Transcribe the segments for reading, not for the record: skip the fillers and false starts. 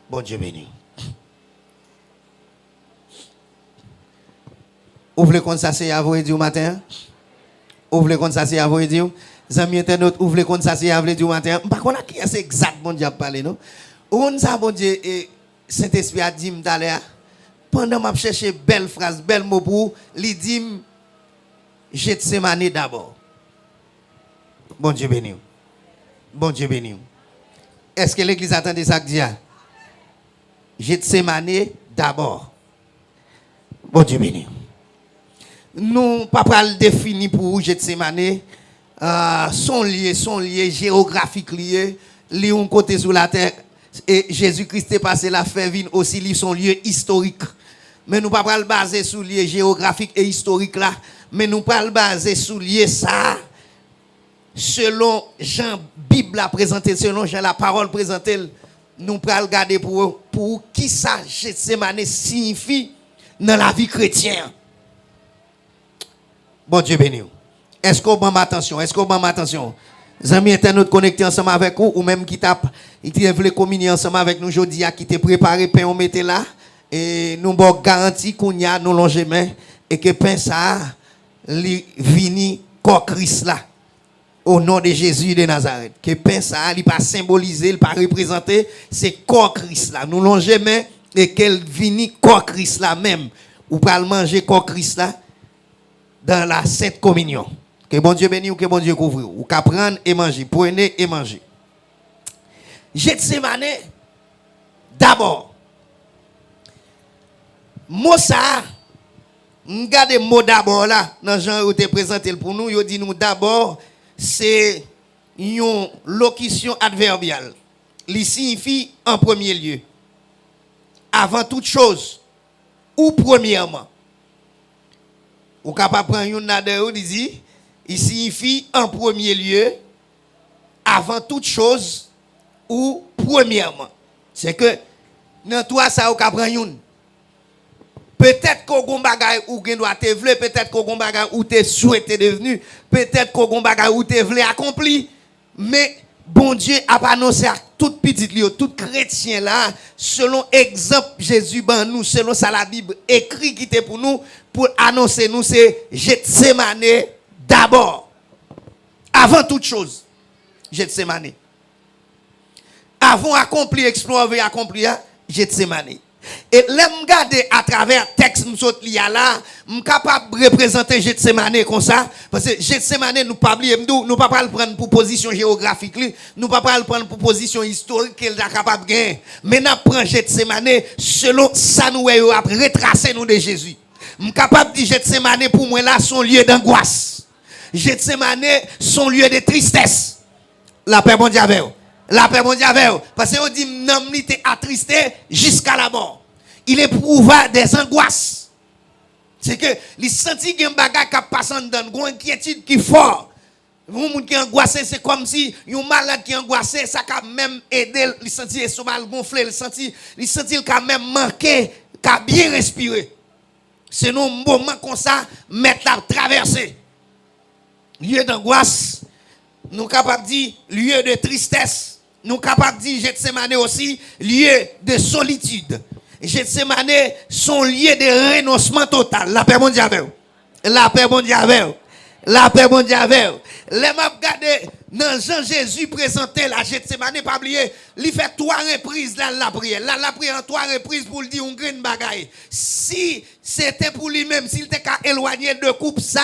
Bon Dieu béni. Ouvrez comme ça, c'est à vous dire matin. Ouvrez comme ça, c'est à vous dire. Amis internautes, ouvrez comme ça, c'est à vous dire matin. Par contre, qui est exactement Dieu parler, non? On ça, bon Dieu, et Saint-Esprit a dit m'd'aller. Pendant que je cherche belle phrase, belle mot pour, il dit Gethsemane d'abord. Bon Dieu béni. Bon Dieu béni. Est-ce que l'église attendait ça que dit? Gethsemane d'abord. Bon Dieu béni. Nous pas le définir pour Gethsemane. Son lié géographique lié, un côté sur la terre. Et Jésus-Christ est passé la fait vine aussi li son lieu historique. Mais nous pas le baser sur lieu géographique et historique là, mais nous pas le baser sur lieu ça. Selon Jean Bible a présenté, selon Jean la parole présentée, nous pas le garder pour qui ça Gethsemane signifie dans la vie chrétienne. Bon Dieu béni. Est-ce qu'on prend attention? Est-ce qu'on prend attention? Les amis internautes connectés ensemble avec vous, ou même qui veulent communier ensemble avec nous aujourd'hui, qui te préparé, pain on mette là, et nous avons garanti qu'on y a nous longe main, et que pain ça, vini corps Christ là, au nom de Jésus de Nazareth. Que pain ça, il pas symbolisé, il pas représenté, c'est corps Christ là. Nous longe main, et qu'elle vini corps Christ là même, ou pas le manger corps Christ là, dans la Sainte Communion. Que bon Dieu bénisse ou que bon Dieu couvre. Ou qu'à prendre et manger. Prenez et manger. Gethsemane, d'abord. Mot ça, regardez le mot d'abord là, dans Jean où te présenté pour nous, il dit nous d'abord, c'est une locution adverbiale. Il signifie en premier lieu. Avant toute chose, ou premièrement. Ou capable prendre une nadeur, il dit, il signifie en premier lieu, avant toute chose, ou premièrement. C'est que, dans toi, ça, ou capable prendre une. Peut-être qu'on bagay ou gen doit te vle, peut-être qu'on bagay ou te souhaité devenu, peut-être qu'on bagay ou te vle accompli, mais bon Dieu a annoncé à toute petite lieu, tout chrétien là, selon exemple Jésus ban nous, selon ça la Bible écrit qui était pour nous, pour annoncer nous, c'est Gethsemane d'abord. Avant toute chose, Gethsemane. Avant accompli, explorer, accomplir, Gethsemane. Et là, je regarde à travers le texte nous sommes là, je suis capable de représenter Gethsemane comme ça. Parce que Gethsemane, nous ne pas le prendre pour position géographique, nous ne pas le prendre pour position historique qu'elle est capable de gagner. Mais nous prenons Gethsemane selon ça nous retracer nous de Jésus. Je suis capable de dire Gethsemane pour moi là, son lieu d'angoisse. Gethsemane, son lieu de tristesse. La paix mondiale. La paix mondiale. Parce qu'on dit, non, il était attristé jusqu'à la mort. Il éprouva des angoisses. C'est que, il sentit qu'il y a un bagage qui passe dans une inquiétude qui est fort. Un monde qui est angoissé, c'est comme si un malade qui est angoissé, ça a même aidé, il sentit l'estomac gonflé, il sentit qu'il a même manqué, qu'il a bien respiré. C'est un moment comme ça, mettre la traversée. Lieu d'angoisse, nous sommes capables de dire lieu de tristesse. Nous sommes capables de dire Gethsemane aussi, lieu de solitude. Gethsemane, son lieu de renoncement total. La paix mondiale. La paix mondiale. La paix mondiale. Les m'a regardé dans Jean-Jésus présenté la Gethsemane, pas oublier, il fait 3 reprises là la prière. Là la prière en 3 reprises pour lui dire un grain bagaille. Si c'était pour lui-même, s'il était qu'à éloigner de coupe ça,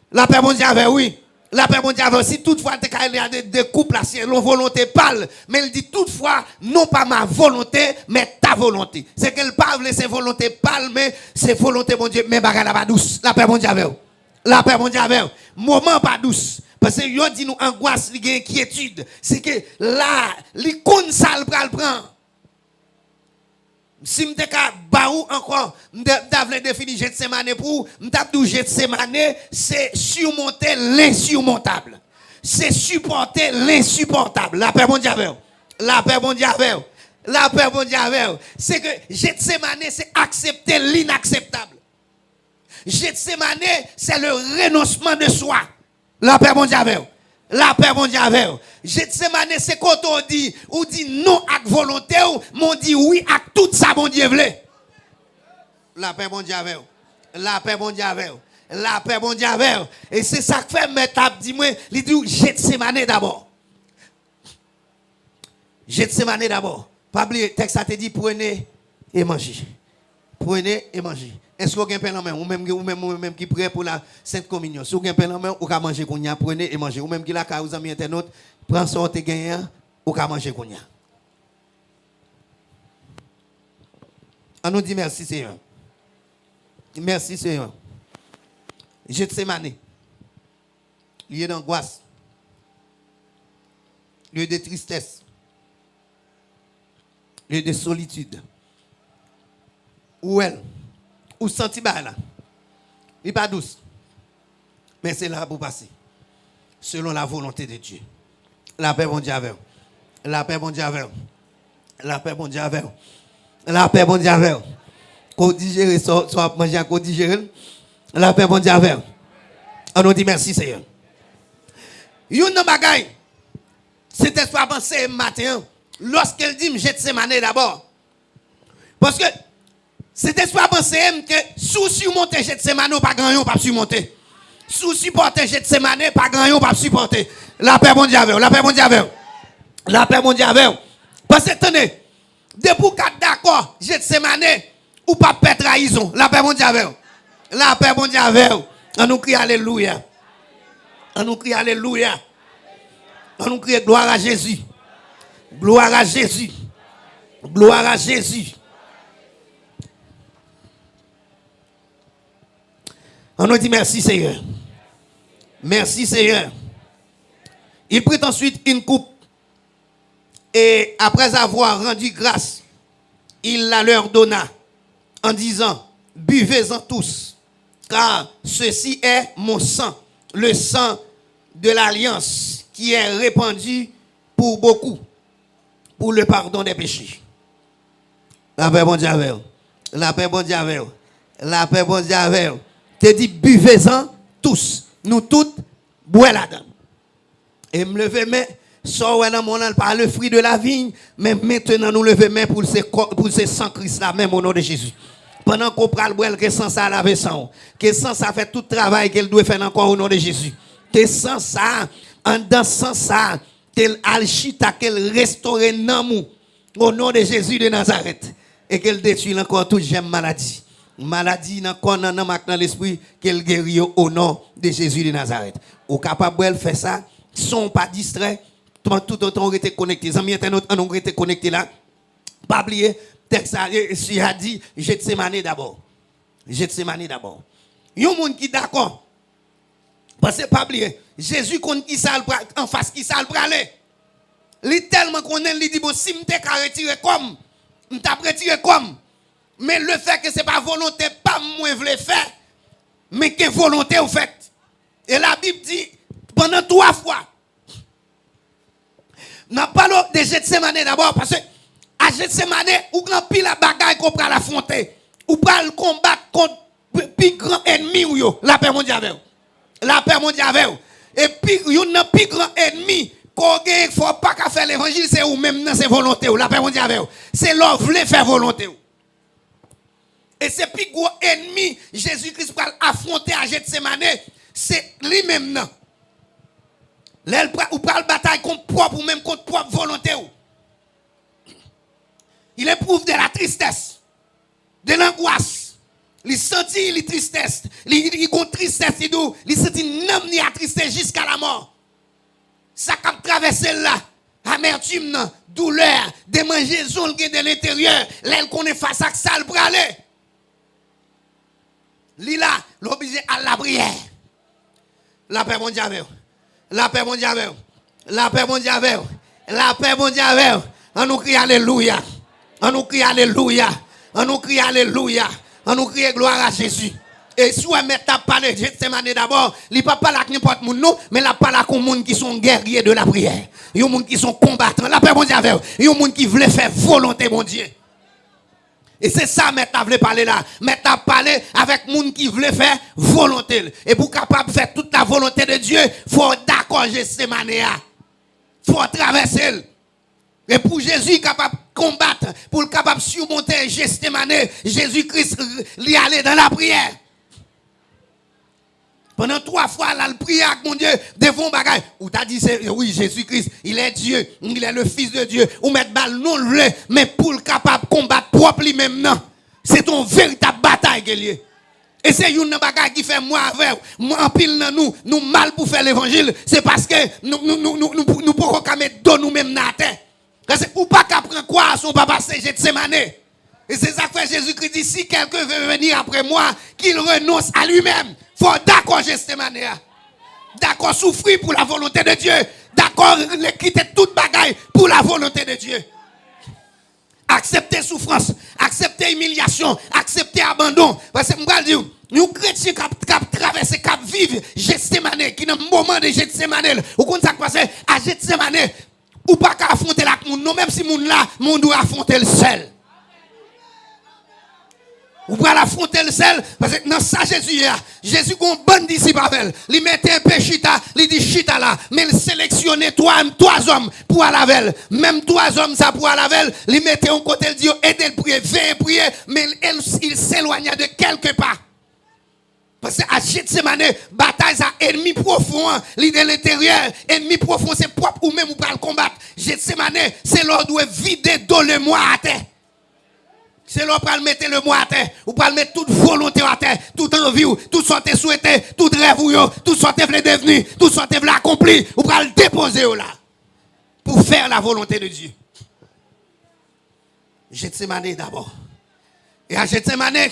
la paix mondiale, oui. La paix mondiale, si toutefois il y a des couples là, si leur volonté parle, mais il dit toutefois, non pas ma volonté, mais ta volonté. C'est qu'elle parle, c'est volonté parle, mais c'est volonté, mon Dieu, mais bagarre pas douce. La paix mondiale. La paix mondiale. Moment pas douce. Parce que yo dit nous angoisse, il y a inquiétude. C'est que là, l'icône ça le prend. Si m'te ka baou encore, m't'avle défini Gethsemane pour, m't'abdou Gethsemane, c'est surmonter l'insurmontable. C'est supporter l'insupportable. La paix mondiale. La paix mondiale. La paix mondiale. C'est que Gethsemane, c'est accepter l'inacceptable. Gethsemane, c'est le renoncement de soi. La paix mondiale. La paix, bon Dieu, avec vous. Gethsemane, c'est quand on dit non avec volonté, on dit oui avec tout ça, bon Dieu, voulait. La paix, bon Dieu, avec vous. La paix, bon Dieu, avec vous. La paix, bon Dieu, avec vous. Et c'est ça que fait mettre, dis-moi, il dit Gethsemane d'abord. Gethsemane d'abord. Pas oublier, texte a te dit prenez et mangez. Prenez et mangez. Est-ce que vous avez un pain en main ou même qui prêt pour la Sainte Communion? Si vous avez un pain en main, vous pouvez manger qu'on y a, prenez et mangez. Ou même qui la vous avez internet, prends ça et gagnez, vous pouvez manger qu'on y a. On nous dit merci Seigneur. Merci Seigneur. Gethsemane. Lieu d'angoisse. Lieu de tristesse. Lieu de solitude. Où elle? Ou senti là. Il n'est pas douce. Mais c'est là pour passer. Selon la volonté de Dieu. La paix, bon Dieu, avec vous. La paix, bon Dieu, avec vous. La paix, bon Dieu, avec vous. La paix, bon Dieu, avec vous. Qu'on digère, soit manger, qu'on digère. La paix, bon Dieu, avec vous. On nous dit merci, Seigneur. Yon nan bagay. C'était soit pensé matin. Lorsqu'elle dit, Gethsemane d'abord. Parce que c'était soit penser que sous surmonter Gethsemane ou pas grand pas surmonter. Sous supporter Gethsemane pas grand pas supporter. La paix bon Dieu avec. La paix bon Dieu avec. La paix bon Dieu avec. Parce que attendez, depuis quatre d'accord, Gethsemane ou pas paix trahison. La paix bon Dieu avec. La paix bon Dieu avec. On nous crie alléluia. On nous crie alléluia. On nous crie gloire à Jésus. Gloire à Jésus. Gloire à Jésus. On nous dit merci Seigneur. Merci Seigneur. Il prit ensuite une coupe et après avoir rendu grâce, il la leur donna en disant, buvez-en tous, car ceci est mon sang, le sang de l'alliance qui est répandu pour beaucoup, pour le pardon des péchés. La paix bon Dieu avec vous. La paix bon Dieu avec vous. La paix bon Dieu avec vous. Te dit, buvez-en tous. Nous toutes, bois là-dedans. Et me lever mais so dans mon pas le fruit de la vigne, mais maintenant nous lever mais pour ce sang Christ là même au nom de Jésus. Pendant qu'on prend le bois que sans ça laver sang, que sans ça fait tout travail qu'elle doit faire encore au nom de Jésus. Que sans ça en dans sans ça qu'elle alchita qu'elle restaure nan au nom de Jésus de Nazareth et qu'elle détruit encore toute j'aime maladie. Maladie dans l'esprit qu'elle guérit au nom de Jésus de Nazareth. Au capable de faire ça, sont pas distraits, tout autant on était connecté. Les amis internautes on été connectés là. Pas oublier texte a dit Gethsemane d'abord. Gethsemane d'abord. Yon monde qui d'accord. Parce que pas oublier Jésus qu'on qui ça en face qui ça le praler. Li tellement qu'on lui dit bon si m'te ka retirer comme m't'a retirer comme. Mais le fait que ce n'est pas volonté, pas moi je le faire, mais que volonté au fait. Et la Bible dit, pendant 3 fois, nous parlons de Gethsemane d'abord, parce que à Gethsemane, ou grand pile la bagaille qu'on peut l'affronter, ou peut le combattre contre le plus grand ennemi, la paix mondiale avec vous. La paix mondiale avec vous. Et puis, il y a un plus grand ennemi, qu'on ne faut pas faire l'évangile, c'est ou même dans ses volontés, la paix mondiale avec vous. C'est l'on veut faire volonté. Et c'est plus gros ennemi, Jésus-Christ va affronter à Gethsemane, c'est lui-même. Ou pas le bataille contre propre ou même contre propre volonté. Il éprouve de la tristesse, de l'angoisse. Il sentit la tristesse. Il a tristesse, il sentit n'amener à tristesse jusqu'à la mort. Ça a traversé là. Amertume, douleur, démangeaison de l'intérieur. L'aile qu'on est face à ça, le bralé. Lila, l'obligé à la prière. La paix mondiale. La paix mondiale. La paix mondiale. La paix mondiale. On nous crie alléluia. On nous crie alléluia. On nous crie alléluia. On nous crie gloire à Jésus. Et si on met ta parler de Gethsemane d'abord, il ne parle pas avec n'importe qui, mais il parle avec les gens qui sont guerriers de la prière. Il y a des gens qui sont combattants. La paix mondiale. Il y a des gens qui veulent faire volonté, mon Dieu. Et c'est ça maintenant voulait parler là. Maintenant parler avec monde qui voulait faire volonté. Et pour capable faire toute la volonté de Dieu, faut d'accord Gethsemane. Faut traverser. Et pour Jésus capable de combattre, pour le capable de surmonter Gethsemane, Jésus-Christ lui allait dans la prière. Pendant 3 fois, là, le prière avec mon Dieu, devant bagaille. Ou t'as dit, oui, Jésus-Christ, il est Dieu, il est le Fils de Dieu. Ou mettre balle non le, mais pour le capable de combattre propre lui-même, non. C'est ton véritable bataille qu'il y a. Et c'est une bagaille qui fait moi avec, moi en pile dans nous mal pour faire l'évangile. C'est parce que nous pouvons pas mettre dos nous-mêmes dans la terre. Parce que ou pas qu'à prendre quoi à son papa, c'est Gethsemane. Et c'est ça que Jésus-Christ dit, si quelqu'un veut venir après moi, qu'il renonce à lui-même. Faut d'accord Gethsemane. D'accord souffrir pour la volonté de Dieu. D'accord quitter toute bagaille pour la volonté de Dieu. Accepter souffrance, accepter humiliation, accepter abandon. Parce que je vais dire, nous chrétiens qui traversent, qui vivent Gethsemane, qui dans le moment de Gethsemane, ou quand ça passe à Gethsemane, ou pas qu'à affronter la monde, non, même si monde là, monde doit affronter le seul. Ou pas l'affronter le seul, parce que dans ça Jésus a un bon disciple avec il mettait un peu chita, il dit chita là, mais il sélectionnait 3 hommes pour aller avec même 3 hommes ça pour aller avec il mettait un côté, il dit aidez le prier, veillez prier, mais il s'éloignait de quelque part. Parce que à Gethsemane, bataille ça ennemi profond, il de l'intérieur, ennemi profond c'est propre ou même ou pas le combattre. Gethsemane, c'est l'ordre de vider dans le moi à terre. C'est là pour mettre le moi à terre, ou pour mettre toute volonté à terre, toute envie, tout ce que vous souhaitez, tout rêve, tout ce que vous voulez devenir, tout ce que vous voulez accomplir, ou pour le déposer là, pour faire la volonté de Dieu. Gethsemane d'abord. Et à Gethsemane,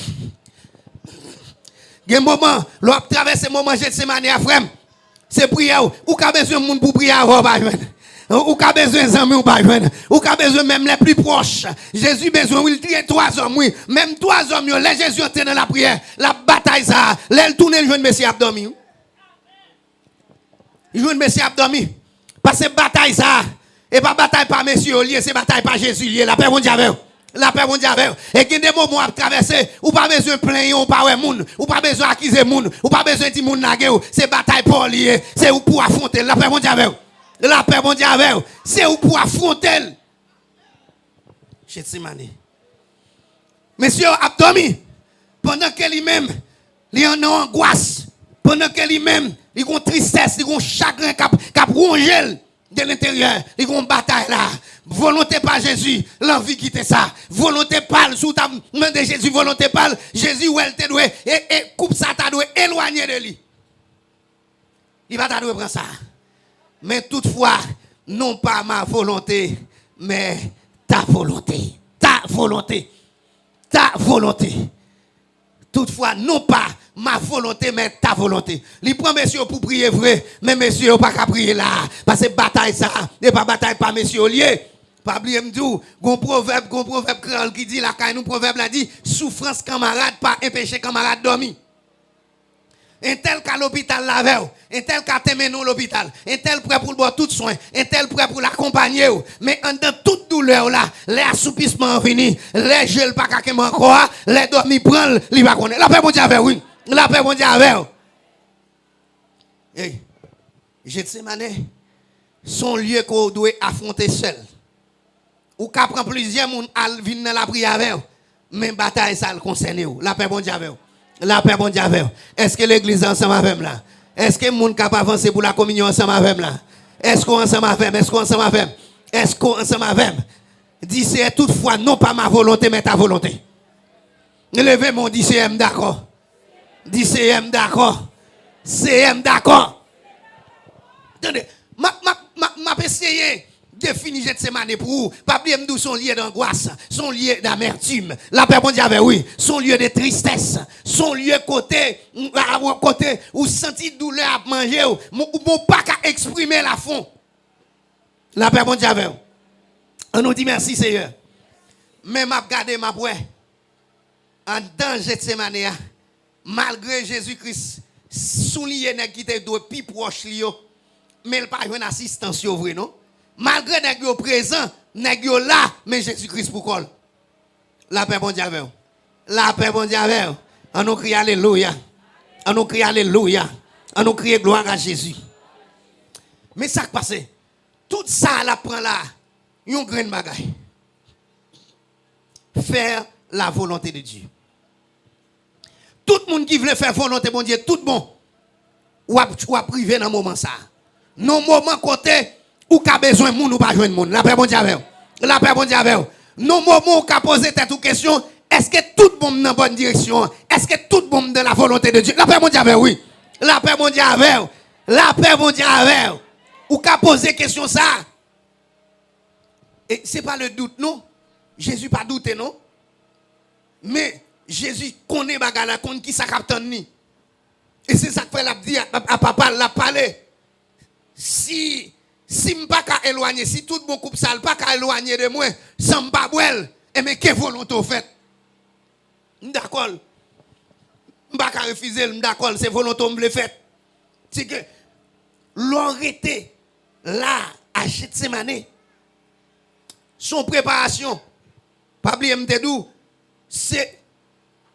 il y a un moment, l'on traverse ce moment Gethsemane à frère, c'est prière, ou qu'a besoin de monde pour prier avant, ou qu'a besoin d'amis ou pas ou qu'a besoin même les plus proches. Jésus besoin il dit 3 hommes oui, même 3 hommes les Jésus était dans la prière, la bataille ça, l'aile tourner le jeune Messie abdomi. Le jeune Messie abdomi parce que bataille ça et pas bataille par monsieur lié, c'est bataille par Jésus lié, la paix mon Dieu avec. La paix mon Dieu avec. Et qu'il y a des moments à traverser, ou pas besoin de plaindre, ou pas moun, ou pas besoin d'accuser moun, ou pas besoin de moun naguer, c'est bataille pour lié, c'est pour affronter la paix mon Dieu avec. La paix mon Dieu avec, c'est où pour affronter. Gethsemane. Monsieur Abdomi, pendant que lui-même, il est en angoisse, pendant que lui-même, il a une tristesse, il a un chagrin qui a rongé de l'intérieur, il a une bataille là. Volonté par Jésus, l'envie quitter ça. Volonté par, sous ta main de Jésus, volonté par Jésus, où elle te doit, et coupe ça, ta doit éloigner de lui. Il va t'adorer prendre ça. Mais toutefois, non pas ma volonté, mais ta volonté. Ta volonté. Ta volonté. Toutefois, non pas ma volonté, mais ta volonté. Il prend monsieur pour prier vrai, mais monsieur pas qu'à prier là. Parce que bataille ça, et pas bataille pas monsieur lié. Pas oublier m'dou, gon proverbe qui dit la nous proverbe là dit souffrance camarade pas empêcher camarade dormir. Un tel qu'à l'hôpital la veille, un tel qu'à t'aimer non l'hôpital, un tel prêt pour le boire tout soin, un tel prêt pour l'accompagner. Mais en dans toute douleur là, les assoupissements finis, les gels pas qu'à encore, les dormir prendre, il va connaître. La paix mon Dieu avec oui. La paix mon Dieu avec. Hey, Gethsemane, son lieu qu'on doit affronter seul. Ou qu'à prendre plusieurs monde à venir dans la prière avec. Mais bataille ça le concerne. La paix mon Dieu avec. La paix bon Dieu avec. Est-ce que l'église ensemble avec là? Est-ce que le monde capable avancer pour la communion ensemble avec là? Est-ce qu'on ensemble avec? Est-ce qu'on ensemble avec? Est-ce qu'on ensemble avec? Dis c'est toutefois non pas ma volonté mais ta volonté. Levez mon dit c'est d'accord. Dis c'est d'accord. C'est d'accord. Attendez, m'a essayé définir Gethsemane pour vous. Pas oublier m'dou son lieu d'angoisse, son lieu d'amertume. La paix mon Dieu avec oui, son lieu de tristesse, son lieu côté où senti douleur à manger ou pas qu'à exprimer la fond. La paix mon Dieu avec. On nous dit merci Seigneur. Mais m'a regardé m'a ouais. En dans Gethsemane malgré Jésus-Christ soulier nèg qui était plus proche li mais il pas une assistance vrai non. Malgré nèg yo présent, nèg yo là, mais Jésus-Christ pour col. La paix, bon Dieu avec vous. La paix, bon Dieu avec vous. On nous crie Alléluia. On nous crie Alléluia. On nous crie gloire à Jésus. Mais ça qui passe, tout ça, la prend là, un grand bagage. Faire la volonté de Dieu. Tout le monde qui veut faire volonté, bon Dieu, tout bon, ou à privé dans le moment ça. Non, moment côté, ou qu'a besoin de monde ou pas besoin de monde. La paix, bon Dieu avec vous. La paix, bon Dieu avec vous. Non, moment où qu'a posé cette question, est-ce que tout le monde dans la bonne direction? Est-ce que tout le monde dans la volonté de Dieu? La paix, bon Dieu avec vous, oui. La paix, bon Dieu avec vous. La paix, bon Dieu avec vous. Ou qu'a posé question ça? Et ce n'est pas le doute, non? Jésus pas douté, non? Mais Jésus connaît bagala, connaît qui ça capte ni. Et c'est ça que fait la dit à papa, la parler. Si m'pas ka éloigner, si tout mon couple sale pas ka éloigner de moi, sans m'pas bouel, et mais que volonté fait? D'accord. M'pas ka refuser, d'accord, c'est volonté me le fait. C'est que l'autorité là à Gethsemane, son préparation, pas oublier m'tedou, c'est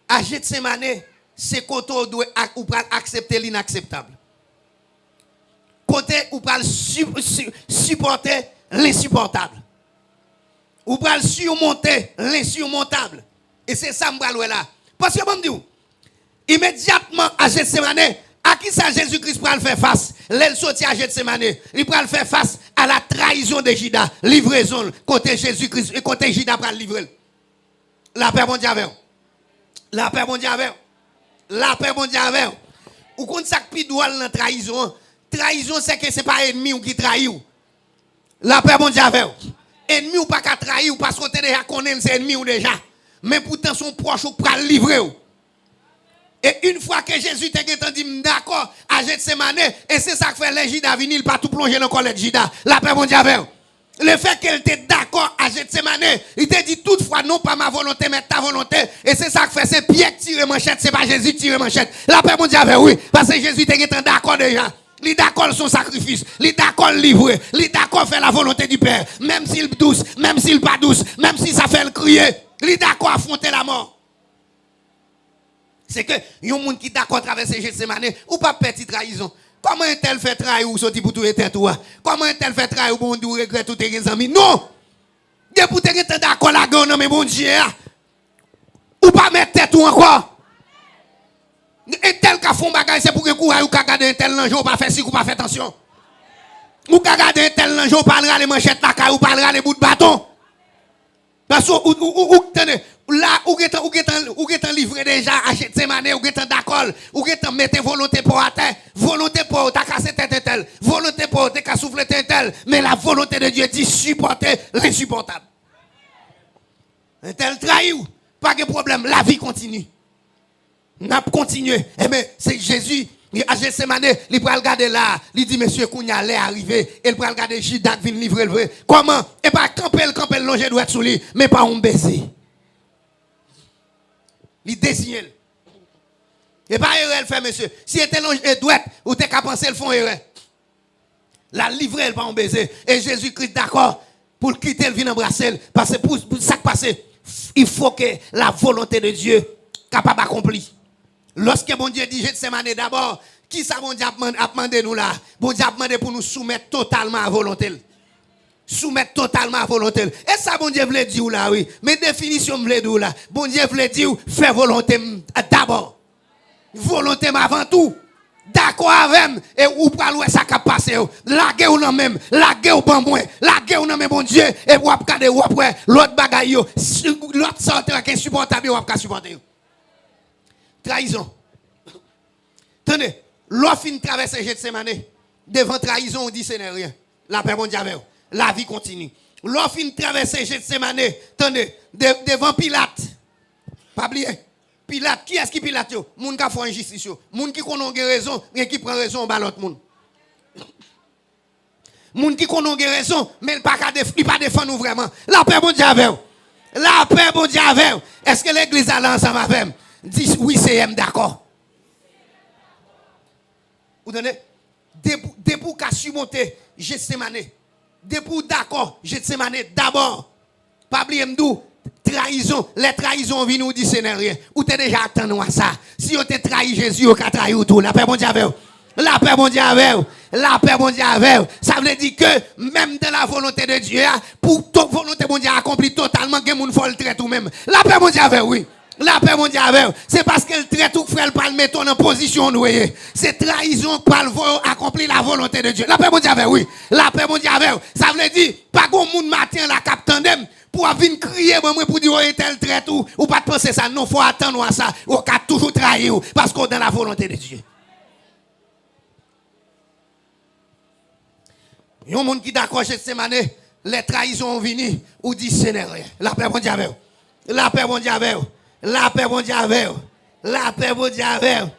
à Gethsemane, c'est côté doit ou pas accepter l'inacceptable. Côté ou pas supporter l'insupportable. Ou pas surmonter l'insurmontable. Et c'est ça m'bral là. Parce que bon dit immédiatement à Gethsemane, à qui ça Jésus-Christ va le faire face? L'elle sorti à Gethsemane, il va le faire face à la trahison de Judas, livraison côté Jésus-Christ et côté Judas va le livrer. La paix bon Dieu avec vous. La paix bon Dieu avec vous. La paix bon Dieu avec vous. Ou quand ça qui doit dans trahison, trahison c'est que c'est pas ennemi ou qui trahit ou. La paix bon Dieu avec vous. Ennemi ou pas qu'à trahir ou parce qu'on te déjà connaît c'est ennemi ou déjà. Mais pourtant son proche ou pas le livrer ou. Et une fois que Jésus t'a dit d'accord à Gethsemane, et c'est ça que fait les Judas venir, il pas tout plonger dans le collet de Judas. La paix bon Dieu avec vous. Le fait qu'elle était d'accord à Gethsemane, il te dit toutefois non pas ma volonté mais ta volonté. Et c'est ça que fait, c'est Pierre qui tire manchette, c'est pas Jésus qui tire manchette. La paix mon Dieu avec oui, parce que Jésus était d'accord déjà. Il est d'accord son sacrifice, il est d'accord livrer, il est d'accord faire la volonté du Père, même s'il est douce, même s'il n'est pas douce, même si ça fait le crier, il est d'accord affronter la mort. C'est que y a un monde qui est d'accord traverser Gethsemane ou pas petite trahison. Comment un tel fait trahir ou sorti pour tout et toi? Comment un tel fait trahir ou bon Dieu regrette tout tes amis? Non! De pour te d'accord la gueule, mais bon Dieu, ou pas mettre tête ou encore? Un tel qui font bagage, c'est pour que courage ou qu'à garder un tel l'ange ou pas faire si ou pas faire attention. Ou qu'à garder un tel l'ange ou parlera les manchettes la caille ou parlera les bouts de bâton. Parce que là, ou est livré déjà à Gethsemane, ou est d'accord, ou est mettre volonté pour à terre, volonté pour ta casser tête tel, volonté pour ta souffler tel, mais la volonté de Dieu dit supporter l'insupportable. Un tel trahit, pas de problème, la vie continue. N'a pas continué. Eh bien, c'est Jésus. À Gethsemane, il va regarder là. Il dit, monsieur Kounia allait arriver. Il va regarder Judas qui vient livrer le vrai. Comment? Et pas camper, longer doit être sous lui. Mais pas un baiser. Il désigne. Et pas erreur, fait monsieur. Si il était longe et douette, ou t'es qu'à penser, le font erreur. La livrer, elle va un baiser. Et Jésus-Christ, d'accord, pour quitter, il vient embrasser. Parce que pour ça qui passe, il faut que la volonté de Dieu capable d'accomplir. Lorsque bon Dieu dit Gethsemane d'abord, qui ça bon Dieu a demandé nous là? Bon Dieu a demandé pour nous soumettre totalement à volonté. Soumettre totalement à volonté. Et ça bon Dieu voulait dire là, oui. Mais définition voulait dire là. Bon Dieu voulait dire faire volonté d'abord. Volonté avant tout. D'accord avec et ou pas louer ça qui passe. La guerre ou non même, la guerre ou pas moins, la guerre ou non même bon Dieu et ou regarder ou après l'autre bagaille l'autre sorte qui est insupportable ou pas supporter. Trahison. Tenez, l'offre fin traverser Gethsemane. Devant trahison, on dit ce n'est rien. La paix, bon Dieu, la vie continue. L'offre fin traverser Gethsemane. Tenez, devant Pilate. Pas oublier. Pilate, qui est-ce qui Pilate? Moun qui fait injustice. Moun qui connaît raison, mais qui prend raison, bah l'autre moun. Moun qui connaît raison, mais il ne pas défendre nous vraiment. La paix, bon Dieu, la paix, bon Dieu, est-ce que l'église a ensemble avec nous? Dis oui, c'est d'accord. Vous donnez debout qu'à surmonter Gethsemane. Debout d'accord, Gethsemane d'abord. Pas oublier m'dou, trahison, les trahisons viennent nous dire ce n'est rien. Ou t'es déjà attendu à ça. Si on t'a trahi Jésus, on t'a trahi tout. La paix bon Dieu avec vous. La paix bon Dieu avec vous. La paix bon Dieu avec vous. Ça veut dire que même dans la volonté de Dieu, pour toute volonté bon Dieu accomplie totalement, il y a des gens qui le traitent ou même. La paix bon Dieu avec vous, oui. La paix bon Dieu avec vous. C'est parce qu'elle traite tout frère pas le mettre en position nous. C'est trahison pour accomplir la volonté de Dieu. La paix bon Dieu avec vous, oui. La paix bon Dieu avec vous. Ça veut dire pas qu'on monde matin la cap tandem pour venir crier pour dire oh tel traite ou pas penser ça. Non, faut attendre à ça. On a toujours trahi parce qu'on est dans la volonté de Dieu. Il y a un monde qui d'accord cette semaine, les trahisons viennent ou disent ce n'est rien. La paix bon Dieu avec vous. La paix bon Dieu avec vous. La paix bon Dieu avec vous. La paix bon Dieu avec vous.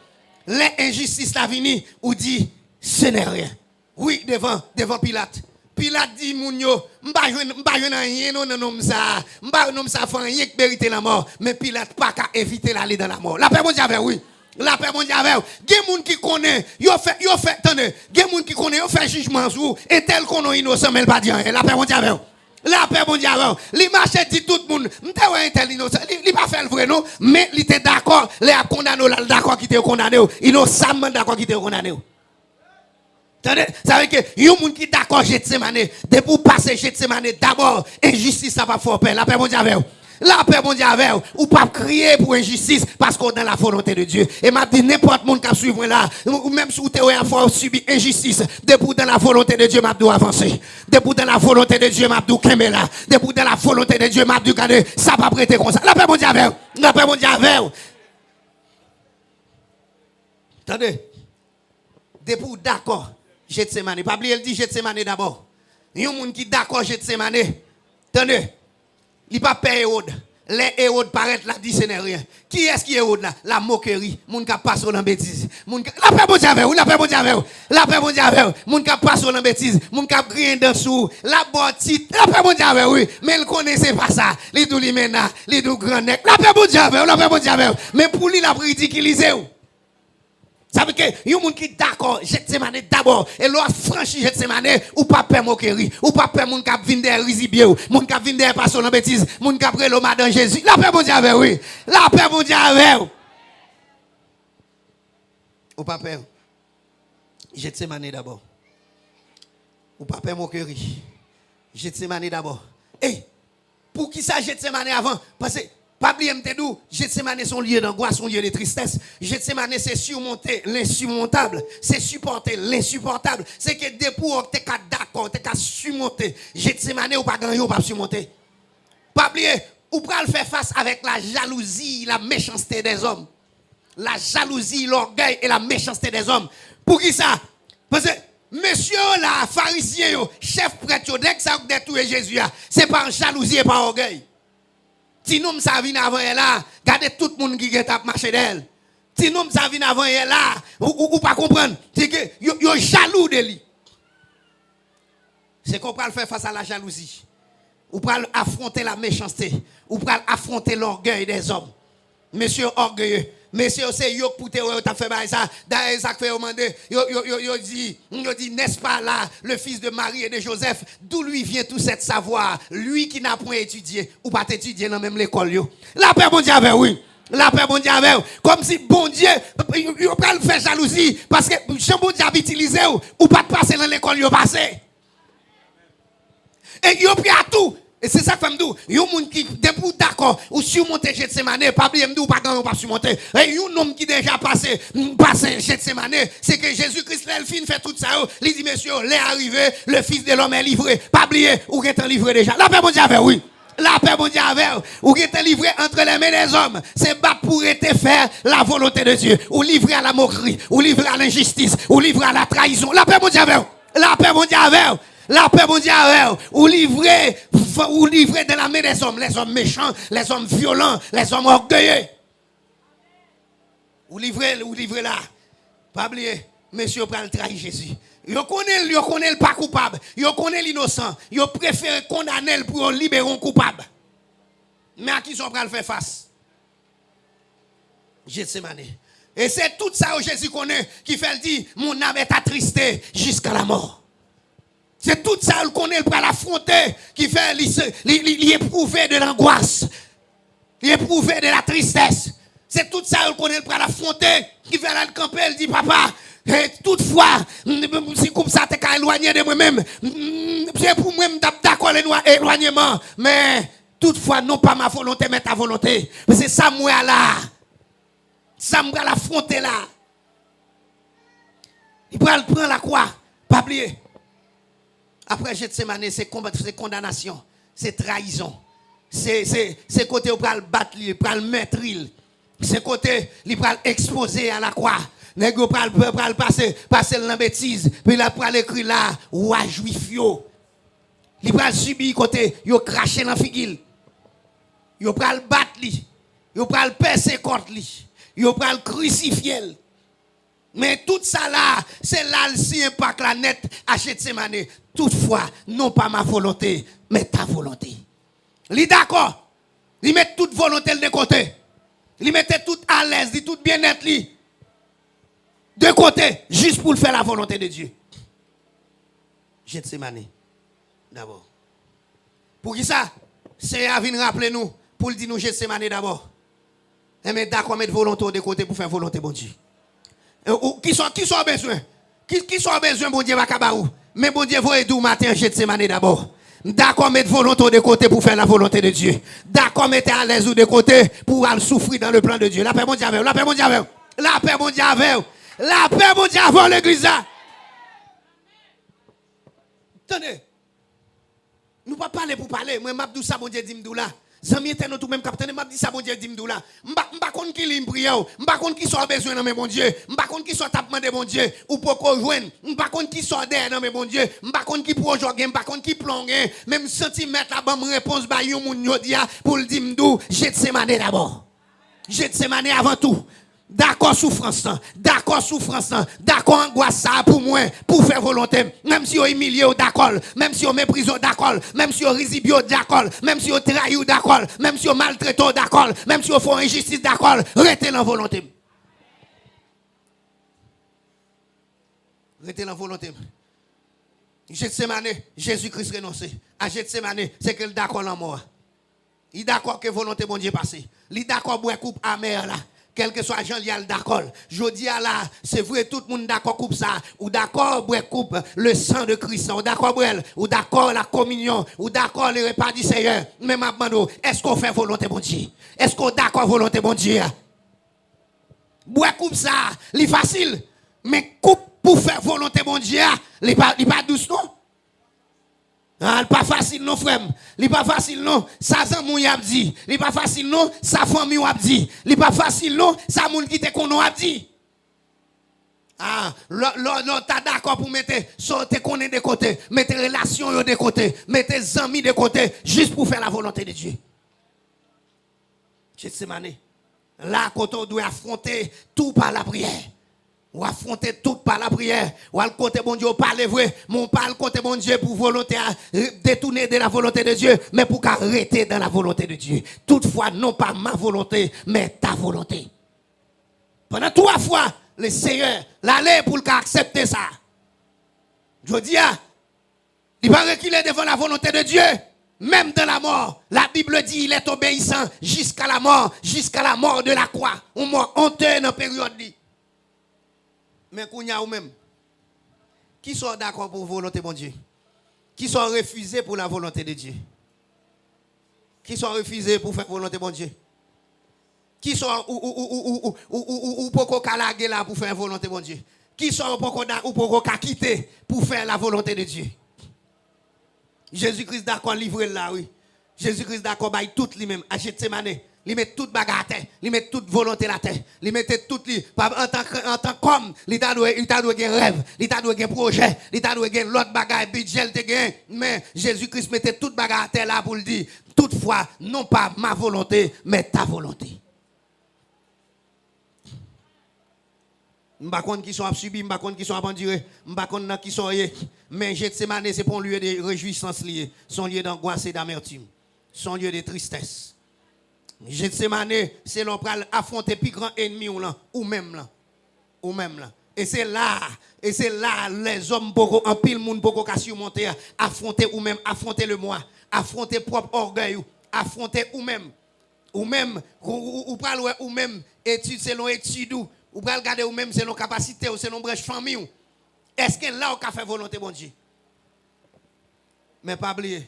Les injustices la viennent ou dit ce n'est rien. Oui, devant Pilate. Pilate dit mounio, m'pa joindre rien non ça. M'pa non ça fait rien que mériter la mort, mais Pilate pas qu'à éviter l'aller dans la mort. La paix bon Dieu avec oui. La paix bon Dieu avec vous. Gen moun qui connaît, yo fait attendez, gen moun qui connaît, yo fait jugement sur et tel qu'on est innocent mais pas dire rien. La paix bon Dieu avec vous. La paix bon Dieu avec vous. Li marche dit tout le monde, m'ta ouais tel innocent, li pas fait le vrai non, mais il était d'accord, les a condamné d'accord qui était condamné, innocent d'accord qui était condamné. Attendez, ça veut dire que y a un monde qui d'accord Gethsemane, de pour passer Gethsemane d'abord, injustice ça va faire paix. La paix bon Dieu avec vous. La paix bon Dieu avec vous. Ou pas crier pour injustice parce qu'on est dans la volonté de Dieu. Et m'a dit n'importe monde qui suivre là, ou même si vous avez subi injustice, debout dans la volonté de Dieu m'a dû avancer. Debout dans la volonté de Dieu m'a dû kembe là. Debout dans la volonté de Dieu m'a dû garder ça pas prêter comme ça. La paix bon Dieu avec vous. La paix bon Dieu avec vous. Attendez. Debout d'accord. Gethsemane. Pas oublier, elle dit Gethsemane d'abord. Il y a un monde qui d'accord Gethsemane. Attendez. Il pas peur Hérode. Les Hérode paraît là, dit ce n'est rien. Qui est-ce qui est Hérode là? La moquerie. Moun qui passe dans la bêtise. La paix bon Dieu avec vous. La paix bon Dieu avec vous. La paix bon Dieu avec vous. Moun qui passe dans la bêtise. Moun qui rien dessous. La botite. La paix bon Dieu avec vous. Mais il connaissait pas ça. Les dou li mena. Les dou grand nec. La paix bon Dieu avec vous. La paix bon Dieu avec vous. Mais pour lui, la ridiculisé. Ça veut dire que y a un monde qui d'accord, Gethsemane d'abord, et l'on franchi Gethsemane, ou pas peur moquerie, ou pas peur moun k'ap vinn der rizibier, moun k'ap vinn der passer dans bêtise, moun k'ap près l'homme dans Jésus. La paix bon Dieu avec oui. La paix bon Dieu avec. Ou pas peur. Gethsemane d'abord. Ou pas peur moquerie. Gethsemane d'abord. Hey, pour qui ça Gethsemane avant? Parce que pas oublier m'tedou, Gethsemane son lieu d'angoisse, son lieu de tristesse. Gethsemane c'est surmonter l'insurmontable, c'est supporter l'insupportable. C'est que des pour t'es d'accord, t'es qu'à surmonter. Gethsemane ou pas gagner ou pas surmonter. Pas oublier ou pas le faire face avec la jalousie, la méchanceté des hommes. La jalousie, l'orgueil et la méchanceté des hommes. Pour qui ça? Parce que monsieur la pharisien chef prêtre dès que ça détruit Jésus, c'est par jalousie et par orgueil. Si nous ça vient avant elle là, regardez tout le monde qui est marché d'elle. Si nous ça vient avant elle là, ou pas comprendre, c'est que yo jaloux de lui. C'est qu'on peut le faire face à la jalousie. Ou peut affronter la méchanceté, ou peut affronter l'orgueil des hommes. Monsieur orgueilleux, monsieur c'est yo pour te t'a fait ça, d'ailleurs ça fait demander, yo dit n'est-ce pas là le fils de Marie et de Joseph, d'où lui vient tout cet savoir, lui qui n'a point étudié ou pas étudié dans même l'école yo. La paix bon Dieu avec oui. La paix bon Dieu avec comme si bon Dieu yo pas le faire jalousie parce que Jean bon Dieu a utilisé ou pas passer dans l'école yo passer. Et yo pris à tout. Et c'est ça que je me dis, il y a des gens qui sont d'accord, ou surmonter Gethsemane, pas oublier me dire, pas gagner, pas surmonter. Et il y a un homme qui déjà passé Gethsemane, c'est que Jésus-Christ, il fait tout ça, il dit, monsieur, l'est arrivé, le Fils de l'homme est livré. Pas oublier, ou est livré déjà. La paix, bon Dieu, oui. La paix, bon Dieu, ou est livré entre les mains des hommes. C'est pas pour être faire la volonté de Dieu, ou livré à la moquerie, ou livré à l'injustice, ou livré à la trahison. La paix, bon Dieu, la paix, bon Dieu, la paix, bon Dieu, ou livré de la main des hommes, les hommes méchants, les hommes violents, les hommes orgueilleux. Ou livré là. Pas oublier, monsieur pral trahir Jésus. Yo connaît le pas coupable. Yo connaît l'innocent. Yo préfère condamner pour libérer un coupable. Mais à qui sont pral faire face? Gethsemane. Et c'est tout ça que Jésus connaît qui fait le dire, mon âme est attristé jusqu'à la mort. C'est tout ça qu'on est pour l'affronter qui fait l'éprouver de l'angoisse, l'éprouver de la tristesse. C'est tout ça qu'on est pour l'affronter qui fait la camper, elle dit papa, toutefois, si comme ça t'es éloigné de moi-même, c'est pour moi d'accord éloignement, mais toutefois non pas ma volonté mais ta volonté. C'est ça moi là. Ça me va l'affronter là. Il prend la croix, pas oublier. Après Gethsemane, c'est combat, c'est condamnation, c'est trahison. C'est côté où il le battre, il le mettre, c'est côté il va exposer à la croix. Nèg yo pral passer dans la bêtise, puis il pral écrit là, roi juif yo. Il pral subir côté, yo cracher dans figil. Yo pral battre li, yo pral percer contre li, yo pral crucifier. Mais tout ça là, c'est là le si impact la net à Gethsemane. Toutefois, non pas ma volonté, mais ta volonté. Li d'accord. Li met toute volonté de côté. Li mette tout à l'aise, li tout bien-être li. De côté, juste pour faire la volonté de Dieu. Gethsemane. D'abord. Pour qui ça? C'est à venir rappeler nous, pour dire nous Gethsemane d'abord. Mais d'accord, mettre volonté de côté pour faire volonté bon Dieu. Qui sont besoin? Qui sont besoin, bon Dieu, va kabaou. Mais bon Dieu, vous aider matin, Gethsemane d'abord. D'accord, mettre volonté de côté pour faire la volonté de Dieu. D'accord, mettez à l'aise ou de côté pour aller souffrir dans le plan de Dieu. La paix, bon Dieu, la paix, bon Dieu, la paix, bon Dieu, la paix, bon Dieu, avant l'église. Tenez, nous ne pouvons pas parler pour parler. Moi, je dis ça, bon Dieu, dis-moi là. Zami était nous tout même capitaine, m'a dit ça bon Dieu dit là. M'pa konn ki li prière, m'pa konn ki soit besoin dans mes bon Dieu, m'pa konn ki soit tapement de bon Dieu ou pour ko joindre, m'pa konn ki soit derrière dans mes bon Dieu, m'pa konn ki projet gen, m'pa konn ki plan gen, même centimètre la bam réponse ba yon moun yo dia pour le dire m'dou, Gethsemane d'abord. Gethsemane avant tout. D'accord souffrance, d'accord angoisse pour moi, pour faire volonté, même si on humilié d'accord, même si on méprise d'accord, même si on risibio d'accord, même si on trahit d'accord, même si on maltraite d'accord, même si on fait injustice d'accord, restez dans volonté. Restez dans volonté. Gethsemane, Jésus-Christ renoncé. À Gethsemane, c'est que le d'accord en mort. Il est d'accord que volonté bon Dieu passé. Il est d'accord pour coupe amère là. Quel que soit Jean Lial d'accord. Je dis à là, c'est vrai, tout le monde d'accord coupe ça. Ou d'accord pour coupe le sang de Christ. Ou d'accord pour elle. Ou d'accord la communion. Ou d'accord le repas du Seigneur. Mais maintenant, est-ce qu'on fait volonté bon Dieu? Est-ce qu'on d'accord volonté bon Dieu? Boire coupe ça, c'est facile. Mais coupe pour faire volonté bon Dieu, c'est pas douce non? Ah, pas facile non frère, il pas facile non, ça zamou y a dit, il pas facile non, sa famille a dit, il pas facile non, ça moun qui te kono a dit. Ah, là t'as d'accord pour mettre sorte connaît de côté, mettre relations de côté, mettre amis de côté juste pour faire la volonté de Dieu. Gethsemane. Là quand on doit affronter tout par la prière. Ou affronter tout par la prière. Ou à côté bon Dieu, parler vrai. Mon parle côté bon Dieu pour volonté à détourner de la volonté de Dieu, mais pour arrêter dans la volonté de Dieu. Toutefois, non pas ma volonté, mais ta volonté. Pendant 3 fois, le Seigneur l'allait pour accepter ça. Je dis, il va reculer devant la volonté de Dieu. Même dans la mort, la Bible dit il est obéissant jusqu'à la mort de la croix. On mort honteux dans la période. Mais kounya ou même, qui sont d'accord pour la volonté de Dieu? Qui sont refusés pour la volonté de Dieu? Qui sont refusés pour faire la volonté de Dieu? Qui sont ou pour kalaguer là pour faire la volonté de Dieu? Qui sont pour quitter pour faire la volonté de Dieu? Jésus-Christ d'accord livrer là, oui. Jésus-Christ d'accord bail tout lui-même à Gethsemane. Il met toute bagarre à terre, il met toute volonté à terre, il met toute en tant qu'homme, il t'a doué un rêve, il t'a doué un projet, il t'a doué l'autre bagarre budget te gain, mais Jésus-Christ mettait toute bagarre à terre là pour le dire, toutefois non pas ma volonté mais ta volonté. M'pa konn qui sont subis, m'pa konn qui sont abandonnés, m'pa konn qui sont mais Gethsemane c'est pas un lieu de réjouissance lié, son lieu d'angoisse et d'amertume, son lieu de tristesse. Gethsemane, c'est l'on pral affronter plus grand ennemi ou même là. Et c'est là, les hommes, en pile monde, beaucoup qu'à surmonter, affronter ou même, affronter le moi, affronter propre orgueil, affronter ou même, ou pas ou même, étude selon étude, ou pas regarder ou même selon capacité, ou selon branche famille. Est-ce que là, on a fait volonté, bon Dieu? Mais pas oublier,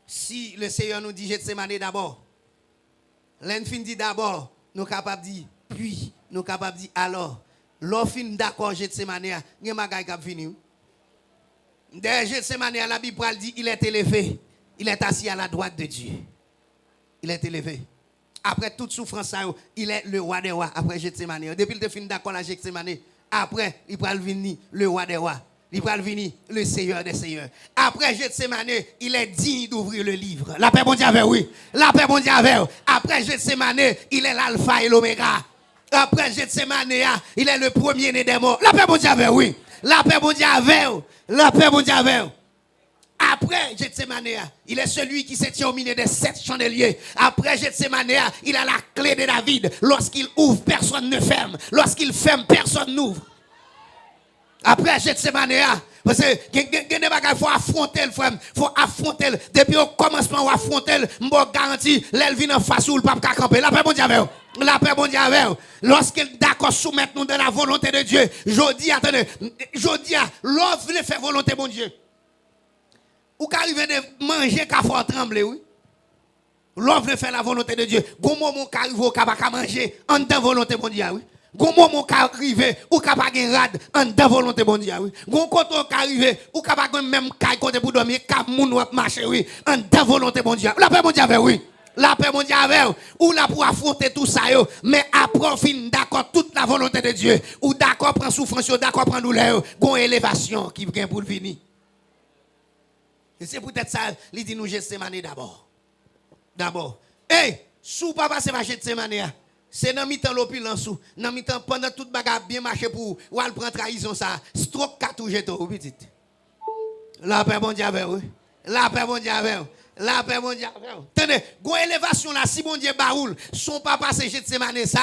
si le Seigneur nous dit, Gethsemane d'abord, l'enfin dit d'abord, nous sommes capables de dire, puis, nous sommes capables de dire alors. L'offre d'accord, Gethsemane, il y a un qui a fini. Derrière Gethsemane, la Bible dit il est élevé. Il est assis à la droite de Dieu. Il est élevé. Après toute souffrance, il est le roi des rois. Après Gethsemane. Depuis le fin d'accord à Gethsemane, après, il va venir le roi des rois. Il va venir le Seigneur des seigneurs. Après Gethsemane, il est digne d'ouvrir le livre. La paix mondiale, oui. La paix mondiale. Après Gethsemane, il est l'alpha et l'oméga. Après Gethsemane, il est le premier-né des morts. La paix mondiale, oui. La paix mondiale, la paix mondiale. Après Gethsemane, il est celui qui s'est tient au milieu des 7 chandeliers. Après Gethsemane, il a la clé de David. Lorsqu'il ouvre, personne ne ferme. Lorsqu'il ferme, personne n'ouvre. Après Gethsemane, parce que il faut affronter le frère, il faut affronter. Depuis au commencement, on affronter, je garantis, l'elle vient en face ou le pape camper. La paix mondiale. La paix mondiale. Lorsqu'il d'accord soumettre nous dans la volonté de Dieu, je dis, attendez, je dis, l'offre de faire volonté de Dieu. Ou qu'arriver de manger qu'à faut trembler, oui. L'offre de faire la volonté de Dieu. Gon moment qu'arrive au capable manger en dans volonté de Dieu, oui. Gon moment qu'arrive ou capable rad en dans volonté de Dieu, oui. Gon côté qu'arrive ou capable même caille côté pour dormir cap moun ou marcher, oui, en dans volonté de Dieu. La paix mondiale, oui. La paix mondiale, ou là pour affronter tout ça, yo. Mais après, fin d'accord toute la volonté de Dieu. Ou d'accord prend souffrance, d'accord prend douleur, gon élévation qui vient pour venir. Et c'est peut-être ça, il dit nous Gethsemane d'abord. D'abord. Hey, sous pas passer par Gethsemane, c'est dans mi-temps l'opulence sous. Dans mi-temps, pendant toute bagarre bien marché pour ou al prendre trahison ça. Stroke katouche tout, petit. La paix mondiale, oui. La paix mondiale. La paix mondiale. Tenez, gon élévation là, si bon Dieu baoul, son pas passé Gethsemane ça.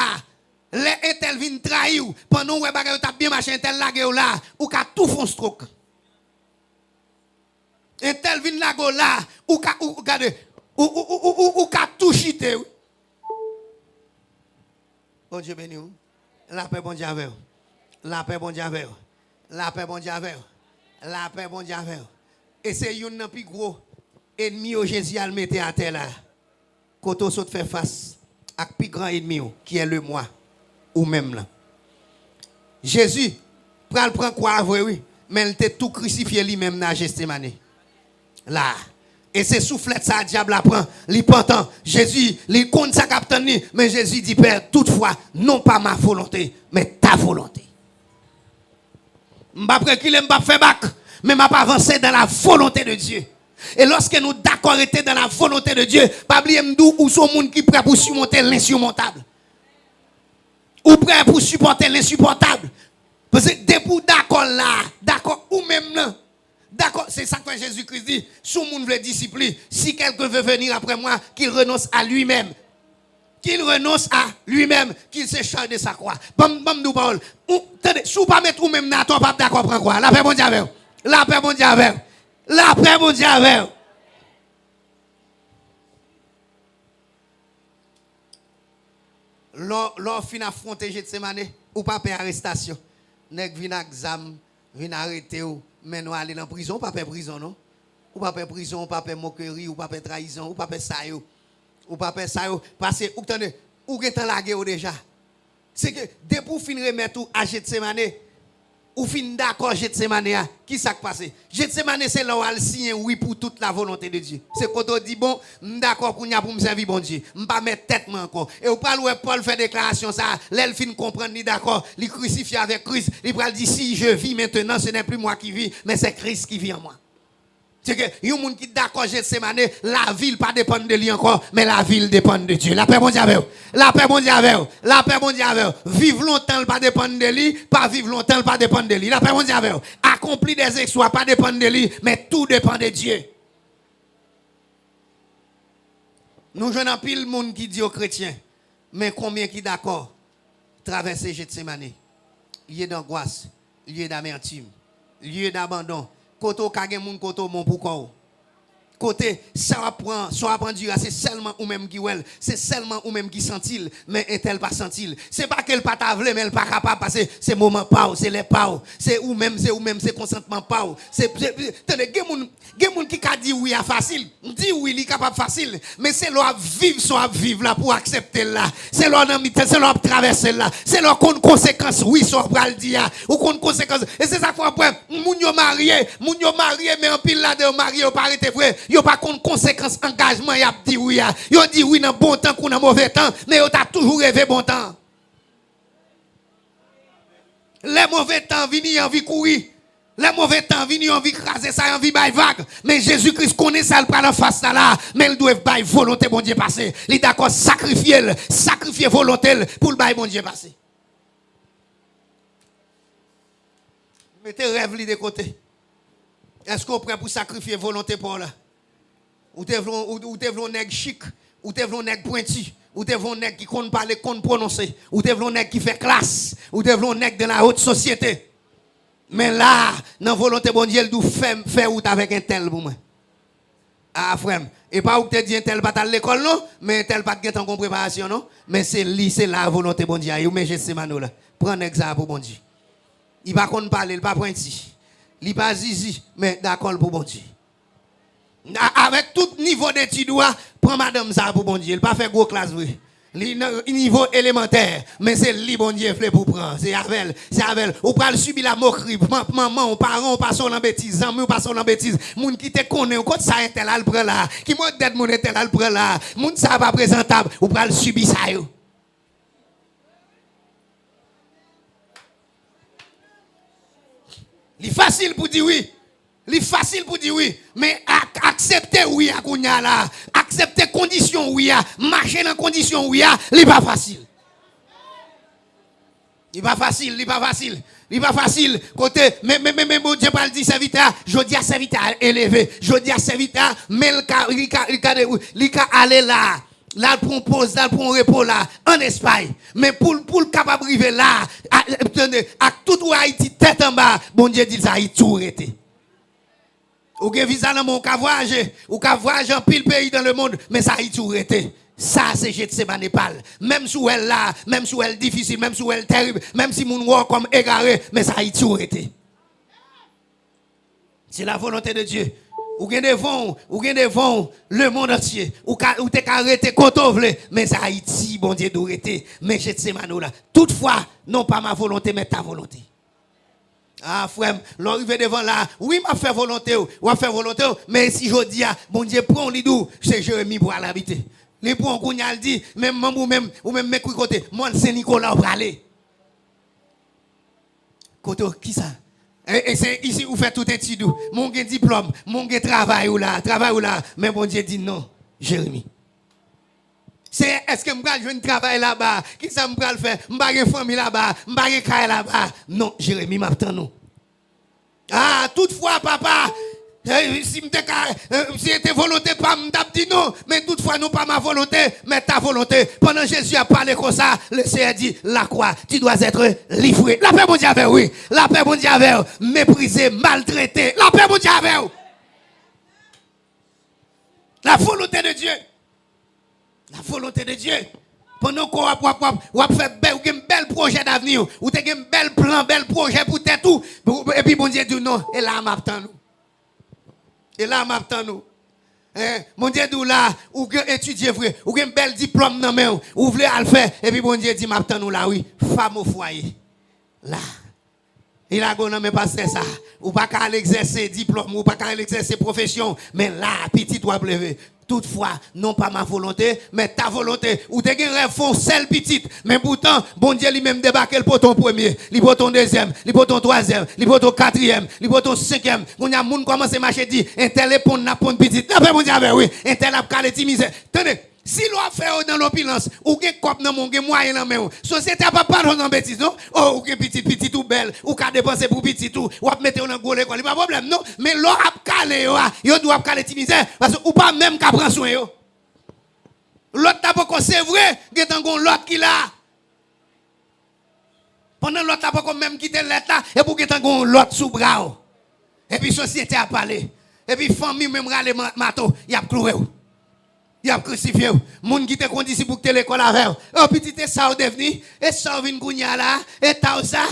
Les intel vinn trahir pendant ouais bagarre t'a bien marché intel lagué là, ou ka tout font stroke. Intel vinn lago là, ou ka regardez, ou ka tout chité. Bon Dieu béni. La paix mondiale. La paix mondiale. La paix mondiale. La paix mondiale. Et c'est une plus gros ennemi au Jésus à le mettre à terre là. Quand on saute faire face à plus grand ennemi qui est le moi ou même là. Jésus prend quoi oui, mais il était tout crucifié lui-même dans Gethsemane. Là. Et c'est soufflet ça, diable apprend, il pendant Jésus, il compte ça capitaine, mais Jésus dit Père, toutefois, non pas ma volonté, mais ta volonté. M'pa préculer, m'pa faire bac, mais m'a pas avancé dans la volonté de Dieu. Et lorsque nous d'accord étions dans la volonté de Dieu, pas oublier m'dou ou son monde qui prêt pour surmonter l'insurmontable. Ou prêt pour supporter l'insupportable. Parce que depuis d'accord là, d'accord ou même là. D'accord, c'est ça que Jésus-Christ dit. Si le monde veut discipline, si quelqu'un veut venir après moi, qu'il renonce à lui-même. Qu'il renonce à lui-même, qu'il se charge de sa croix. Bam, bam, nous parle. Attendez, si vous ne pas mettre ou même dans ton pas d'accord, prends quoi? La paix mondiale. La paix mondiale. La paix mondiale. L'on fin affronter Gethsemane, ou pas payer arrestation. Nèg vin exam, vin arrêter ou mais nous aller en prison, pas payer prison non. Ou pas payer prison, ou pas payer moquerie, ou pas payer trahison, ou pas payer ça yo. Ou pas payer ça yo parce que ou attendez, ou gen tan la guerre déjà. C'est que dès pour fin remettre à Gethsemane, ou fin d'accord Gethsemane, qui ça qui passe? Gethsemane c'est là où elle signe oui pour toute la volonté de Dieu. C'est quand on dit bon, d'accord pour me servir bon Dieu. M'pas mettre tête encore. Et ou pas où Paul fait déclaration ça, l'elle fin comprendre ni d'accord, il crucifié avec Christ, il pral dit si je vis maintenant, ce n'est plus moi qui vis, mais c'est Christ qui vit en moi. C'est que y a un monde qui d'accord Gethsemane, la ville pas dépend de lui encore, mais la ville dépend de Dieu. La paix mondiale. La paix mondiale. La paix mondiale. Vivre longtemps pas dépendre de lui, pas vivre longtemps pas dépendre de lui. La paix mondiale. Accomplir des exploits pas dépendre de lui, mais tout dépend de Dieu. Nous jeunes pile monde qui dit aux chrétiens, mais combien qui d'accord traverser Gethsemane? lieu d'angoisse, lieu d'amertume, lieu d'abandon. Côté kage moun côté mon pourquoi. Côté ça apprend dire c'est seulement ou même qui well, c'est seulement ou même qui sentil mais est-elle pas sentil. C'est pas qu'elle pas tavle mais elle pas capable parce que c'est moment pas, c'est les pas, c'est ou même c'est consentement pas. C'est attendez gen moun qui ka dit oui à facile, dit oui il capable facile mais c'est leur vivre là pour accepter là. C'est leur c'est leur traverser là. C'est leur conséquence oui ça pral dire ou conséquence et c'est ça qu'on après moun yo marié mais en pile là de marié ou pas arrêter vrai. Yo pas contre conséquence engagement y a dit oui yo dit oui dans bon temps ou dans mauvais temps mais yo t'a toujours rêvé bon temps les mauvais temps vini envie courir les mauvais temps vini envie craser ça envie bail vague mais Jésus-Christ connaît ça le prend en face là mais il doit bail volonté bon Dieu passer il d'accord sacrifier volonté pour le bail bon Dieu passer mettez rêve li de côté est-ce qu'on prêt pour sacrifier volonté pour là ou te vlon nèg chic, ou te vlon nèg pointu, ou te vlon nèg qui compte parler, compte prononcer, ou te vlon nèg qui fait classe, ou te vlon nèg de la haute société. Mais là, dans volonté bon Dieu, il faire ou avec un tel pour moi. Ah frère, et pas ou te dit un tel pas à l'école non, mais un tel pas en préparation non, mais c'est la volonté bon Dieu. Ou mais je sais là. Prends un exemple pour bon Dieu. Il pas compte parler, il pas pointu. Il pas zizi, mais d'accord pour bon Dieu. Avec tout niveau d'études, prends madame ça pour bon Dieu. Il pas fait gros classe, oui. Niveau élémentaire, mais c'est lui bon Dieu pour prendre. C'est avec. Ou pas subir la moquerie. Maman, ou parents, ou pas son en bêtise. Amis, ou pas son en bêtise. Moun qui te connaît, ou quand ça est tel al prend là. Qui m'a d'être moun est tel al prend là. Moun ça pas présentable. Ou pas le subir ça yo. Il facile pour dire oui. C'est facile pour dire oui, mais accepter oui à Kounya là, accepter condition oui, marcher dans condition oui, c'est pas facile. Il pas facile. Côté mais bon Dieu pas le dire serviteur, je dis à serviteur élevé, je dis à serviteur mais il aller là. Là pour pause, là pour repos là en Espagne. Mais pour le capable arriver là, à tout Haïti tête en bas, bon Dieu dit ça il tout arrêté. Ou gen visa dans mon voyager, ou voyager en pile pays dans le monde, mais ça y tout arrêté. Ça c'est Gethsemane Népal. Même si elle là, même si elle difficile, même si elle terrible, même si mon roi comme égaré, mais ça y tout arrêté. C'est la volonté de Dieu. Ou gen devant le monde entier. Ou t'es arrêté quand on veut, mais ça Haïti, bon Dieu d'arrêter. Mais Gethsemane là. Toutefois, non pas ma volonté, mais ta volonté. Ah frère, l'arrivée devant là, oui m'a fait volonté mais si je dis bon Dieu prend l'idou, c'est Jérémie pour l'habiter. Les prend qu'on a dit même ou même mec côté, moi c'est Nicolas pour aller. Côté qui ça? Et c'est ici où fait tout étude, mon diplôme, mon travail ou là, mais bon Dieu dit non, Jérémie. C'est est-ce que je vais travailler là-bas? Qui ça me va le faire? Je vais une famille là-bas, je vais une caille là-bas. Non, Jérémie m'attend nous. Ah, toutefois papa, si c'était volonté pas m't'a dit non, mais toutefois non pas ma volonté, mais ta volonté. Pendant Jésus a parlé comme ça, le Seigneur dit la croix, tu dois être livré. La paix mon Dieu avec oui, la paix mon Dieu avec méprisé, maltraité. La paix mon Dieu avec la volonté de Dieu. La volonté de Dieu. Pendant qu'on va faire un bel projet d'avenir, ou un bel plan, bel projet pour tout, et puis bon Dieu dit non, et là m'attend nous. Mon Dieu dit là, ou étudier vrai, ou un bel diplôme dans main, ou voulez le faire, et puis bon Dieu dit m'attend nous là, oui, femme au foyer. Là. Il a gagné mais pas ça. Ou pas qu'à l'exercer diplôme, ou pas qu'à l'exercer profession, mais là, petit toi lever. Toutefois, non pas ma volonté, mais ta volonté. Ou te gen rêve font seul petite, mais pourtant, bon Dieu lui-même débarque le poton premier, le poton deuxième, le poton troisième, le poton quatrième, le poton cinquième. On a moun commence à marcher dit, un tel épon n'a pas petite. Après bon Dieu oui, un tel a calé misère. Tenez. Si l'on fait dans l'opulence, ou gen cop dans mon gen moyen dans main, société a pas pardon dans bêtise non? Oh, ou gen petit ou belle, ou ka dépenser pour petit tout, ou mettre dans gros l'école, pas problème non, mais l'on a calé yo doit calé ti misère parce que ou pas même ka prend soin yo. L'autre t'as pas c'est vrai, gen tant gon l'autre qui là. Pendant l'autre là, pas même quitter l'être là, et pour qu'il y ait l'autre sous bras. Et puis société a parlé. Et puis famille même râle mato, il a cloué. Il a crucifié. Moun qui te conduit ici pour que l'école avec. Oh petit et ça devenu et ça vient gounya là et ta ça.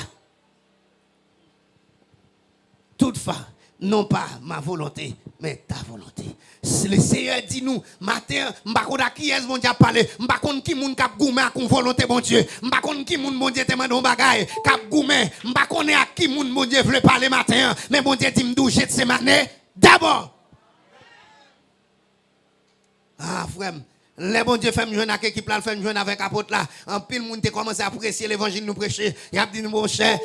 Toutefois, non pas ma volonté, mais ta volonté. Le Seigneur dit nous, matin, m'bakon qui est bon Dieu parler, m'bakon qui moun k'ap goumé à volonté bon Dieu, m'bakon qui moun bon Dieu te mande bagay, k'ap goumé, m'bakon à qui moun bon Dieu veut parler matin, mais bon Dieu dit m'dou jet semaine d'abord. Ah frère, les bon Dieu fait me joindre avec l'équipe là, fait me joindre avec apôtre là. En pile monde te commencé à apprécier l'évangile nous prêcher. Il a dit mon cher,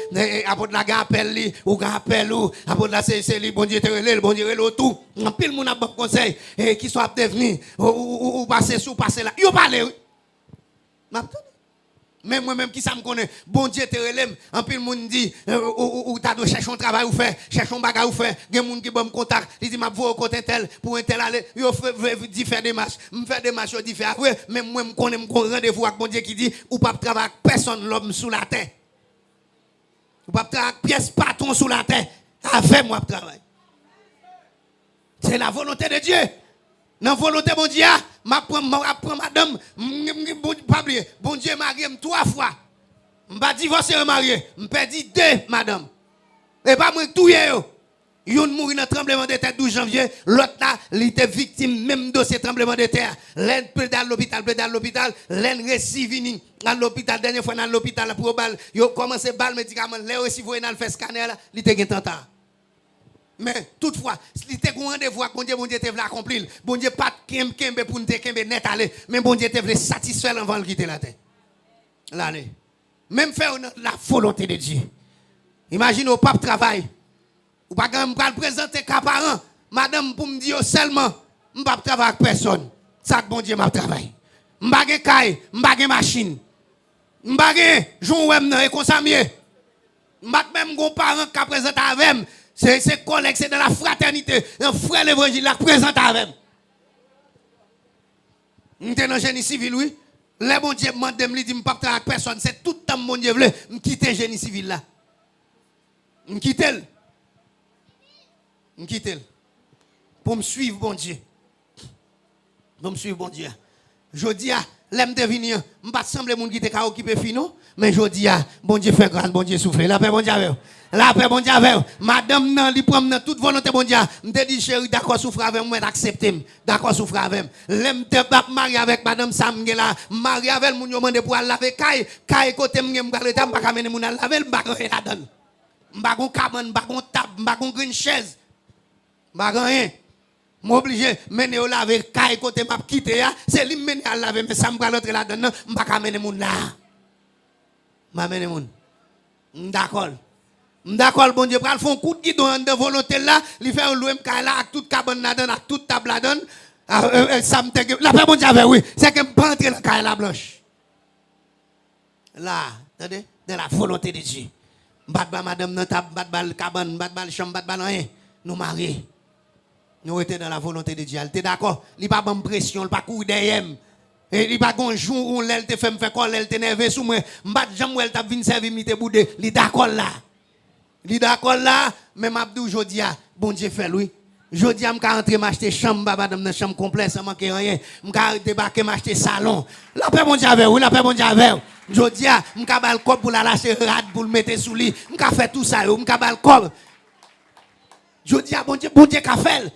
apôtre là gars appelle lui ou gars appelle ou apôtre là c'est lui bon Dieu te relève, bon Dieu relève tout. En pile monde a bon conseil et qui soit devenu ou passer sous passer là. Yo parler oui. Même moi-même qui ça me connaît, bon Dieu te relève, en pile monde dit ou t'as de chercher un travail ou faire, chercher un bagage ou faire, gen monde qui bon contact, il dit m'a voir au côté tel pour un tel aller, yo dit faire des marches, me faire des marches dit faire après, même moi me connais me rendez-vous avec bon Dieu qui dit ou pas travailler avec personne l'homme sous la terre. Ou pas travailler avec pièce patron sous la terre, avec moi travail. C'est la volonté de Dieu. Dans la volonté de Dieu, je madame, bon Dieu marié 3 fois. Je ne vais pas divorcer marié, je perdu 2 madame. Et pas moi tout yo. Yon mouri dans tremblement de terre 12 janvier, l'autre là, il était victime même de ce tremblement de terre. L'un peut à l'hôpital, l'un récit à l'hôpital, dernière fois dans l'hôpital pour bal, yo commencé bal médicament, l'un aussi voyez dans le fait scanner là, il était tentant. Mais toutefois, si tu as un rendez-vous avec bon Dieu te veut accomplir. Bon Dieu pas kembe pour nous kembe net aller, mais bon Dieu te veut satisfaire avant de quitter la terre. L'année. Même faire la volonté de Dieu. Imagine au pape travail. Ou pas quand me présenter cas parent, madame pour me dire seulement, je pas travailler avec personne. Ça que bon Dieu m'a travaillé. Je pas de caille, je pas de machine. Je pas de jour web et comme ça mieux. Je pas même gon parent qui présente avec. C'est collègue, c'est de la fraternité. Un frère l'évangile la présente avec. Nous sommes dans le génie civil, oui. Les bon Dieu demande de me dire, je ne peux pas travailler avec personne. C'est tout le temps mon Dieu veut. Je quitte le génie civil là. Je quitte. Je quitte. Pour me suivre, bon Dieu. Pour me suivre, bon Dieu. Je dis à l'aime de venir, je ne pas sembler mon qui était occupé fino, mais je dis à bon Dieu fait grâce, bon Dieu souffle. La paix, bon Dieu avec. La paix, bon Dieu avec. Madame, nan, li prend toute volonté, bon Dieu. Je te dis, chérie, d'accord, souffre avec moi, d'accepter. D'accord, souffre avec. L'aime de pas marier avec madame Sam, là. Marier avec mon demande pour aller laver, Kai, côté, m'gem, m'gale, m'pa kamene moun al laver, m'pa rien la donne. M'pa gon cabane, m'pa gon table, m'pa gon green chaise. M'pa rien. M'obligé mener au laver caille côté m'a quitter c'est lui mener à laver mais ça me va l'autre là dedans m'pas ka mener moun là m'a mener moun d'accord bon Dieu pral font coup de guidon de volonté là lui faire louer m'caille là avec toute cabane là dedans avec toute table là dedans ça me te la paix bon Dieu avec oui c'est que me pas entrer dans caille la blanche là attendez dans la volonté de Dieu m'bat madame dans table m'bat cabane m'bat chambre m'bat rien nous mariés. Nous étions dans la volonté de Dieu. Tu es d'accord? Il n'y a pas de pression, il n'y a pas de coup derrière. Il n'y a pas de jour où elle te fait me faire quoi, elle te nerveux sous moi. Je ne sais pas elle t'a venu servir, il te boudé. Il est d'accord là. Il est d'accord là. Mais je dis aujourd'hui, bon Dieu fait lui. Aujourd'hui, je vais rentrer m'acheter chambre, dans chambre complète, sans manquer rien. Je vais débarquer m'acheter salon. La paix bon Dieu avec vous, la paix bon Dieu avec vous. Aujourd'hui, je vais faire le corps pour la lâcher rad, pour le mettre sous lit. Je vais faire tout ça, je vais faire le corps. Aujourd'hui, bon Dieu qu'a fait.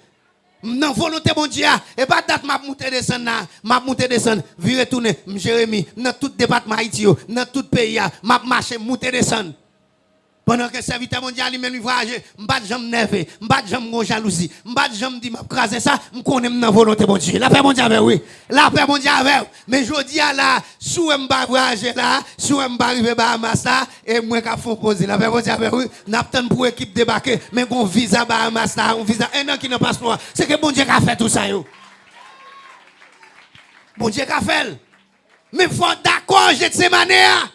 Non, volonté bon Dieu, et pas date m'a monter descendre, virer tourner, Jérémie, dans tout département Haïti, dans tout pays, m'a marcher, monter descendre. Pendant que serviteur mondial lui même voyager, m'pas jamais nerveux, m'pas jamais jalousie, m'pas jamais dit m'a craser ça, m'connais dans volonté bon Dieu. La paix bon Dieu avec oui. La paix bon Dieu avec. Mais jodi a là, sous m'pas voyager là, sous m'pas arriver Bahamas là et moi qu'a font poser. La paix bon Dieu avec oui. N'attend pour équipe débarquer, mais gon visa Bahamas là, on visa un an qui n'a passeport. C'est que bon Dieu a fait tout ça yo. Bon Dieu a fait. Mais faut d'accord, j'ai de ces manières.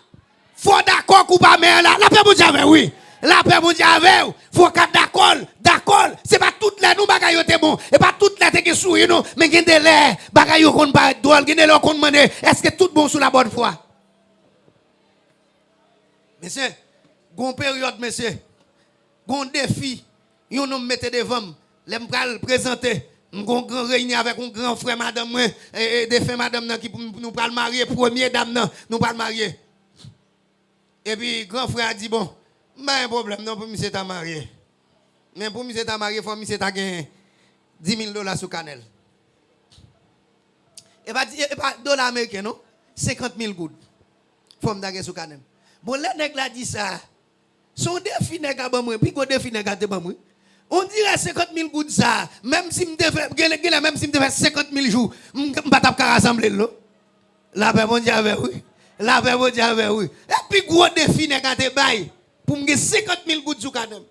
Faut d'accord ou pas mais là la paix mon Dieu avec oui la paix mon Dieu avec faut qu'être d'accord c'est pas toutes les nous bagaille yo bon et pas toutes les qui sourire non mais gen de l'air bagaille yo kon pas drôle gen de l'air kon demander est-ce que tout bon sous la bonne foi mais c'est gon période monsieur, gon défi, yon nous mette devant, l'aime pral présenter. Gon grand réunion avec un grand frère madame moi et défunt madame qui nous pral marier premier dame nous pral marier. Et puis grand frère a dit bon, pas un problème non pour monsieur t'a marié. Mais pour monsieur t'a marié, faut monsieur t'a gagné $10,000 sur Canel. Et pas dollar américain non, 50,000 gouttes. Faut me gagner sur Canel. Bon les nèg la dit ça. Son défi nèg a ban moi, puis go défi nèg a te ban moi. On dirait 50,000 gouttes ça, même si me devait même si me devait 50,000 jours, me pas t'a rassembler là. La paix bon Dieu avec oui. La paix bon Dieu avec oui. Et puis gros défi nèg a te bail pour me 50,000 gouttes sur Canel.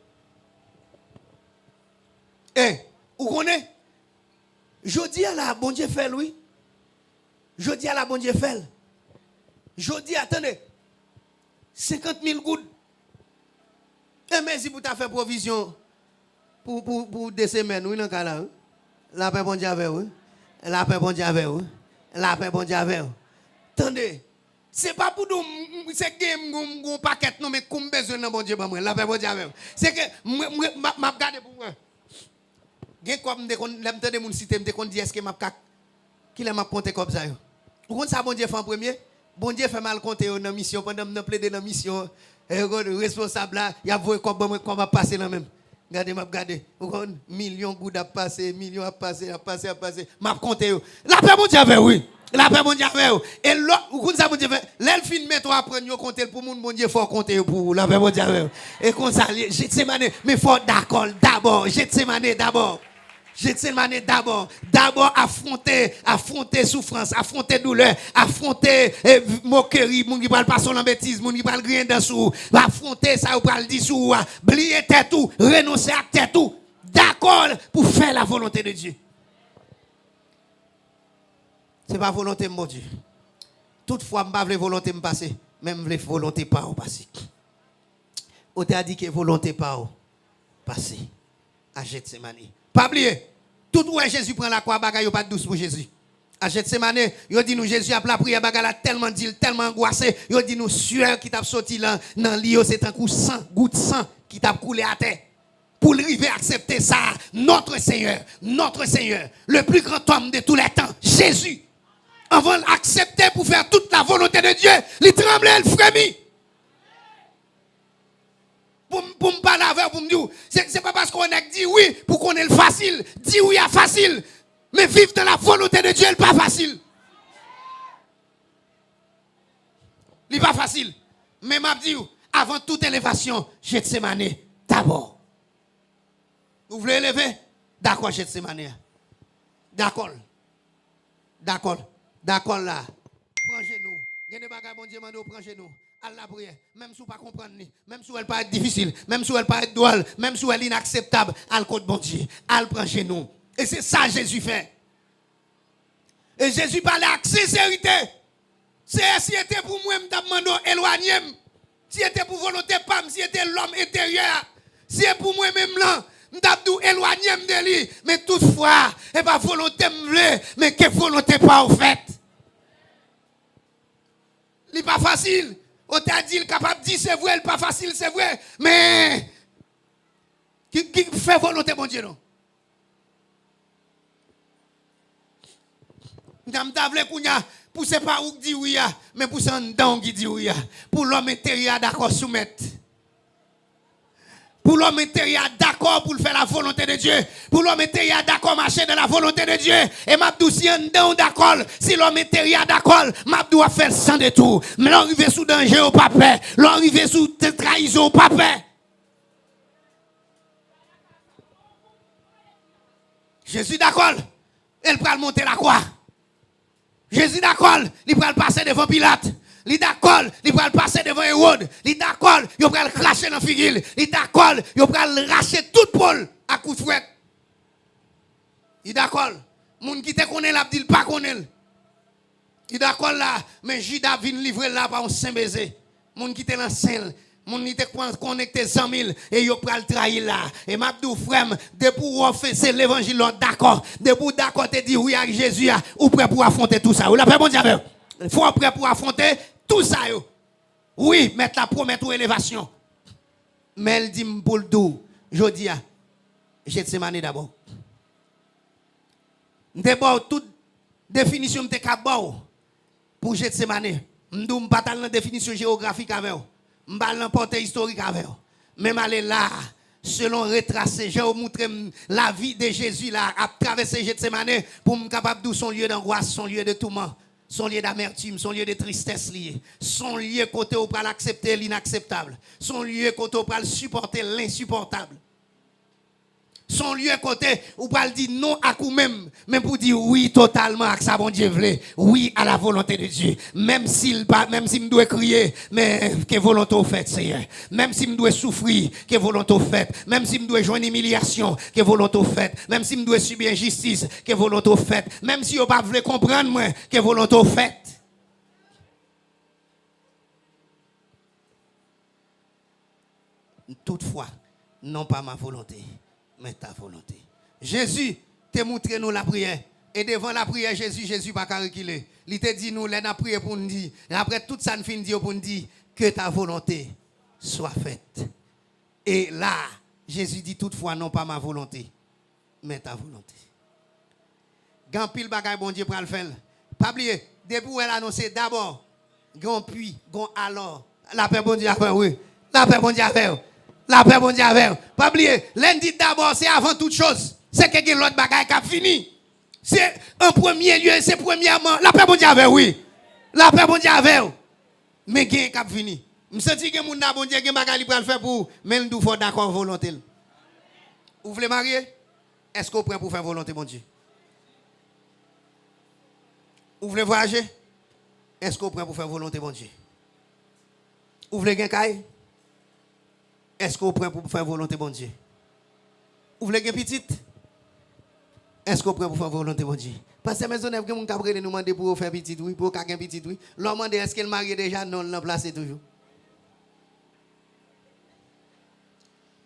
Eh, vous connaissez? Je dis à la bon Dieu fait lui. Je dis à la bon Dieu fait. Je dis attendez. 50,000 gouttes. Et mais si vous t'as fait provision pour 2 semaines, oui, dans le là. La paix bon Dieu avec vous. La paix bon Dieu avec vous. La paix bon Dieu avec vous. Attendez. C'est pas pour nous, c'est que un paquet, non, mais comme besoin de bon Dieu, la paix bon Dieu avec vous. C'est que, m'a regardé pour moi. Gen comme m'tende moun cité m'te kon di est-ce que m'a qui l'a m'a compter comme ça yo. Vous compte ça bon Dieu fait en premier, bon Dieu fait mal compter dans mission pendant me plaider dans mission et responsable là, il a voé comme va passer là même. Regardez m'a regardé. Vous compte millions gouttes à passer, millions à passer, m'a compter yo. La paix bon Dieu avec oui. La paix bon Dieu avec vous. Et l'autre, vous compte ça bon Dieu fait, l'elle fin met toi apprendre yo compter pour moun bon Dieu faut compter pour la paix bon Dieu avec vous. Et comme ça Gethsemane mais faut d'accord d'abord, Gethsemane d'abord. Gethsemane d'abord affronter souffrance, affronter douleur, affronter moquerie, moun qui parle pas son bêtise, moun qui parle rien dessous, affronter ça ou parle dessous, oublier tout, renoncer à tout, d'accord pour faire la volonté de Dieu. C'est pas volonté mon Dieu. Toutefois, m'pas vle volonté me passer, même vle volonté pas au passer. On t'a dit que volonté pas au passer à Gethsemane. Pas oublier, tout où Jésus prend la croix, bagay yo pas douce pour Jésus. À Gethsemane, yo dit nous Jésus a la prière bagay la tellement dit, tellement angoissé, yo dit nous sueur qui t'a sorti là dans l'eau, c'est un coup sang, goutte sang qui t'a coulé à terre. Pour arriver à accepter ça, notre Seigneur, le plus grand homme de tous les temps, Jésus, avant d'accepter pour faire toute la volonté de Dieu, il tremblait, il frémit. Pour me parler avec pour me dire, c'est pas parce qu'on a dit oui pour qu'on ait le facile. Dit oui à facile. Mais vivre dans la volonté de Dieu, n'est pas facile. Il n'est pas facile. Mais m'a dit, avant toute élévation, Gethsemane, d'abord. Vous voulez élever? D'accord, Gethsemane. D'accord. D'accord là. Prends genou. Il y a des bagages, bon Dieu, prends genou. À la prière, même si vous ne comprenez pas, même si elle pas être difficile, même si elle pas être drôle, même si elle est inacceptable, elle côté bon Dieu, elle prend chez nous. Et c'est ça que Jésus fait. Et Jésus parlait avec sincérité. C'est si c'était pour moi, je demande éloigner. Si c'était pour volonté pas, si c'était l'homme intérieur, si c'est pour moi même là, je demande éloigner de lui. Mais toutefois, et pas volonté me mais que volonté pas au fait. Ce n'est pas facile. On t'a dit, capable de dire c'est vrai, c'est pas facile, c'est vrai. Mais, qui fait volonté, mon Dieu, non? Pour ce pas où dit oui, mais pour ce dedans qui dit oui. Pour l'homme intérieur, d'accord, soumettre. Pour l'homme intérieur, d'accord pour faire la volonté de Dieu. Pour l'homme intérieur, d'accord, marcher dans la volonté de Dieu. Et Mabdou, si un don d'accord, si l'homme intérieur, d'accord, Mabdou a fait sans détour. Mais l'arrivé sous danger au papa. L'arrivé sous trahison au papa. Jésus d'accord, il va monter la croix. Jésus d'accord, il va passer devant Pilate. Il d'accord, il va passer devant Hérode. Il d'accord, il va le cracher dans la figure. Il d'accord, il va le racher tout Paul à coup de fouet. Il d'accord, moun qui te connaît là, il pas connaît. Il d'accord là, mais Judas vient livrer là par un saint baiser. Moun qui te dans sel, moun qui te connecté 100 000 et il va le trahir là. Et m'abdou frère, depuis offenser l'évangile d'accord, depuis d'accord te dit oui avec Jésus, ou prêt pour affronter tout ça. Ou la paix bon Dieu. Il faut prêt pour affronter tout ça. Oui, mettre la promesse ou élévation. Mais elle dit pour le doux, je dis à Gethsemane d'abord. D'abord, toute définition de cabot pour Gethsemane. Je ne pas dans définition géographique avec vous. Je ne pas dans portée historique avec vous. Même aller là, selon retracer, j'ai montré la vie de Jésus là, à traverser Gethsemane pour me capable de son lieu d'angoisse, son lieu de tourment, son lieu d'amertume, son lieu de tristesse lié, son lieu côté où pour l'accepter l'inacceptable, son lieu côté où pour supporter l'insupportable. Son lieu côté où pas dire non à vous-même, mais pour dire oui totalement à ça bon Dieu voulait, oui à la volonté de Dieu. Même s'il me doit crier, mais que volonté au fait, Seigneur. Même s'il me doit souffrir, que volonté au fait. Même s'il me doit joindre humiliation, que volonté au fait. Même s'il me doit subir injustice, que volonté au fait. Même si vous pas voulez comprendre moi, que volonté au fait. Toutefois, non pas ma volonté, mais ta volonté. Jésus t'a montré nous la prière. Et devant la prière, Jésus pas reculer. Il t'a dit nous, là, prié pour nous dire. Et après tout ça, nous finit dire pour nous dire que ta volonté soit faite. Et là, Jésus dit toutefois, non pas ma volonté, mais ta volonté. Grand pile bagay bon Dieu pour le faire. Pas oublier, depuis où elle a annoncé d'abord, grand puis, grand alors. La paix bon Dieu a fait, oui. La paix bon Dieu a fait. La paix bon Dieu a fait. Pas oublier, lundi d'abord, c'est avant toute chose. C'est que l'autre bagay qui a fini. C'est un premier lieu, c'est premièrement. La paix bon Dieu a fait, oui. La paix bon Dieu a fait. Mais qui a fini. Je sens que mon bon Dieu a bagay pour le faire pour, mais nous faut d'accord volonté. Vous voulez marier? Est-ce que vous prêt pour faire volonté bon Dieu? Vous voulez voyager? Est-ce que vous prêt pour faire volonté bon Dieu? Vous voulez gagner caille? Est-ce que vous prêt pour faire volonté bon Dieu? Vous voulez gagner petite? Est-ce que vous prêt pour faire volonté bon Dieu? Parce que maison neuve que mon cabré nous demander pour faire petite oui, pour gagner petite oui. L'homme demande est-ce qu'elle marie déjà non l'a placé toujours.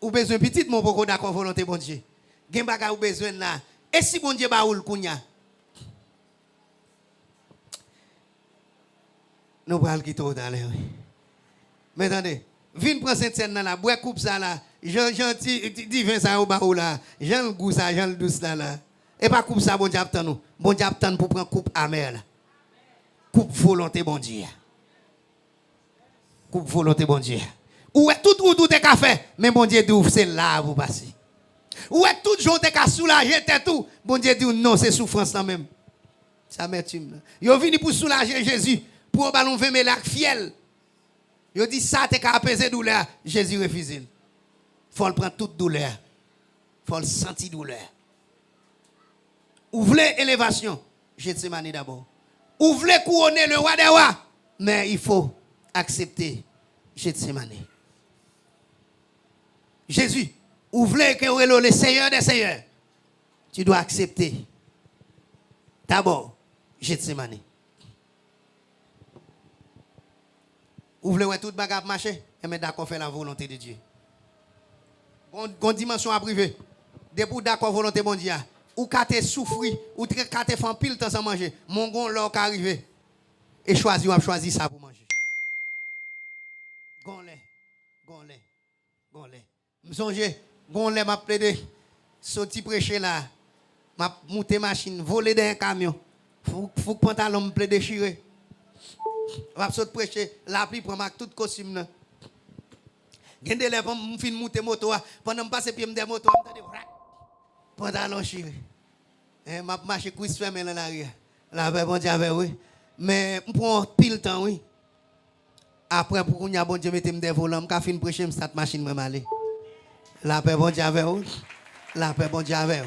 Ou besoin petite mon poko d'accord volonté bon Dieu. Gen baga ou besoin là. Et si bon Dieu ba ou le kounya? Nous parlons qui tout dans l'air. Mais attendez, viens prendre cette scène là, bois coupe ça là, gentil divin ça au bas là, Jean le goût ça, Jean le douce là. Et pas coupe ça bon Dieu attend nous. Bon Dieu attend pour prendre coupe amère là. Coupe volonté bon Dieu. Coupe volonté bon Dieu. Ou est tout est qu'à faire, mais bon Dieu dit c'est là vous passer. Ou est tout jour est qu'à soulager tout, bon Dieu dit non, c'est souffrance là même. Ça m'amertume. Yo vini pour soulager Jésus, pour ballon 20 000 fiel. Yo dit ça t'es qu'à apaiser douleur, Jésus refuse. Faut le prendre toute douleur. Faut le sentir douleur. Ou voulez élévation, Gethsemane d'abord. Ou voulez couronner le roi des rois, mais il faut accepter Gethsemane. Jésus, ou voulez que le Seigneur des Seigneurs, tu dois accepter d'abord Gethsemane. Ou voulez que tout bagage marche, et mais d'accord faire la volonté de Dieu. Gon dimension à privé. Depuis d'accord volonté bon Dieu. Ou quand tu souffrir, ou quand tu fais pile temps sans manger, mon gon l'or qui arrive et choisi ou choisi ça pour manger. Gonlé. M'songe, gonlé m'a plaidé sorti prêcher là, m'a monter machine, voler dans un camion. Faut pantalon me plaît déchiré. Va sortir prêcher, la pluie prend tout costume là. Gen de lèvres me fin monter moto pendant me passer pied me des moto, m'entendez pantalon chiré. M'a marché cuisse fermé dans l'arrière. La paix bon Dieu avec oui. Mais m'prend pile temps oui. Après pour qu'on y a bon Dieu mette me des volants, m'ka fin prêcher me start machine moi aller. La paix bon Dieu avec oui. La paix bon Dieu avec.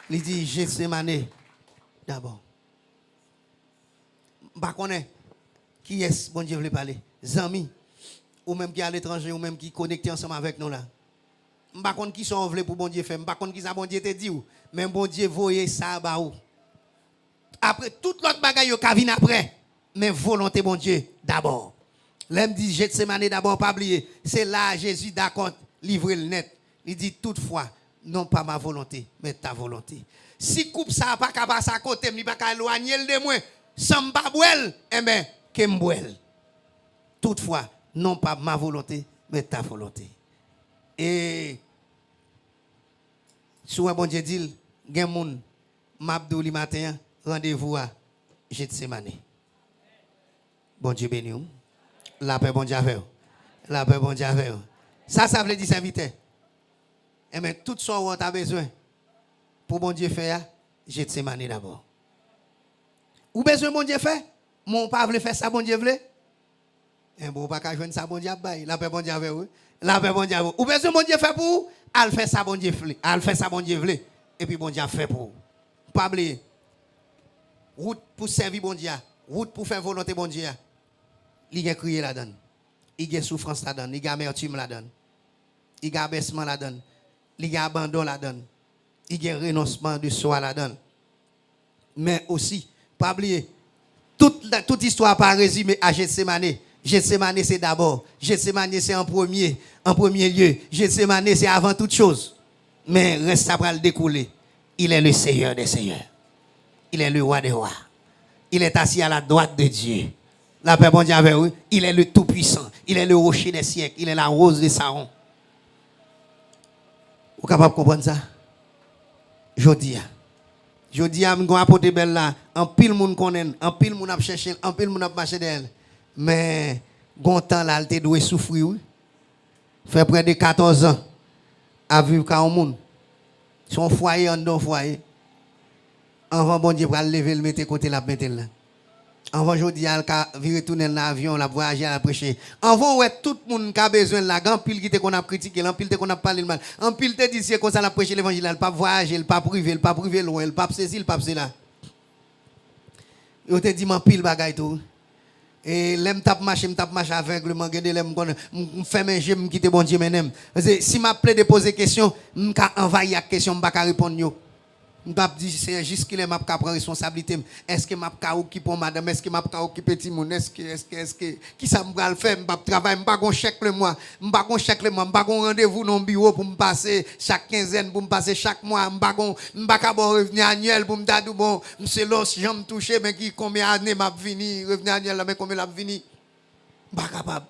Il dit Gethsemane d'abord. M'pa connaît qui est bon Dieu veut parler. Zami ou même qui à l'étranger ou même qui connecté ensemble avec nous là. M'pa connait qui sont veulent pour bon Dieu faire, m'pa connait qui ça bon Dieu te dit ou, mais bon Dieu voyer ça ba ou. Après tout l'autre bagaille yo ka vinn après, mais volonté bon Dieu d'abord. L'aime dit Gethsemane d'abord pas oublier, c'est là Jésus d'accord livrer le net. Il dit toutefois non pas ma volonté, mais ta volonté. Si coupe ça pas ka passer à côté, mi pas ka éloigner de moi, sans m'pa bouel, eh ben que m'bouel. Toutefois non pas ma volonté, mais ta volonté. Et si un bon Dieu dit, il y a des gens, m'abdou li matin, rendez-vous à Gethsemane. Bon Dieu béni. La paix bon Dieu avec vous. La paix bon Dieu avec vous. Ça veut dire serviteur. Et mais tout ce qu'on a besoin pour bon Dieu faire, Gethsemane d'abord. Ou besoin bon Dieu faire? Mon pas veut faire ça bon Dieu veut? Et bon pas joindre ça bon Dieu bail. La paix bon Dieu avec vous. La paix bon Dieu avec vous. Ou besoin bon Dieu faire pour? Al faire ça bon Dieu veut. Al faire ça bon Dieu veut. Et puis bon Dieu fait pour. Pas oublier. Route pour servir bon Dieu. Route pour faire volonté bon Dieu. Il y a crié là-dedans. Il y a souffrance là-dedans. Il y a amertume là-dedans. Il y a abaissement là-dedans. Il y a abandon là-dedans. Il y a renoncement de soi là-dedans. Mais aussi, pas oublier, toute histoire pas résumée à Gethsemane. Gethsemane c'est d'abord. Gethsemane c'est en premier lieu. Gethsemane c'est avant toute chose. Mais reste à le découler. Il est le Seigneur des Seigneurs. Il est le roi des rois. Il est assis à la droite de Dieu. La paix bon Dieu avec vous. Il est le tout-puissant. Il est le rocher des siècles. Il est la rose de Saron. Vous êtes capable de comprendre ça? Jodi, je vais apporter belle là. En pile moun connaît, en pile moun a cherché, en pile moun a marché d'elle. Mais bon temps là, elle te doit souffrir. Fait près de 14 ans à vivre comme monde. Son foyer en don foyer. Avant bon Dieu pour lever le mettre côté la mettre là. Avant jodi al ka vire tourner l'avion, la voyager à prêcher. Avant ouais tout le monde qui a besoin là, grand pile qui te qu'on a critiqué, en pile te qu'on a parlé mal. En pile te dit c'est comme ça la prêcher l'évangile, elle pas voyager, elle pas privé loin, elle pas saisir, elle pas là. Yo te dit man pile bagay tout. Et l'aime tape marcher aveuglement, gade l'aime me fait manger, me quitter bon Dieu menem. Si m'a plaît de poser question, m'ka envahir question, m'pa ka répondre yo. M'pa dit c'est juste qu'il m'a ka prendre responsabilité. Est-ce que m'a ka occuper madame, est-ce que m'a ka occuper petit monde, est-ce que qui ça m'pa le faire, m'pa travailler, m'pa gon chèque le mois, m'pa gon rendez-vous dans bureau pour me passer chaque quinzaine, pour me passer chaque mois, m'pa ka bon revenu annuel pour me dire bon, monsieur l'os j'aime toucher mais qui combien d'années m'a vini, revenu annuel là mais combien l'a vini. M'pa capable.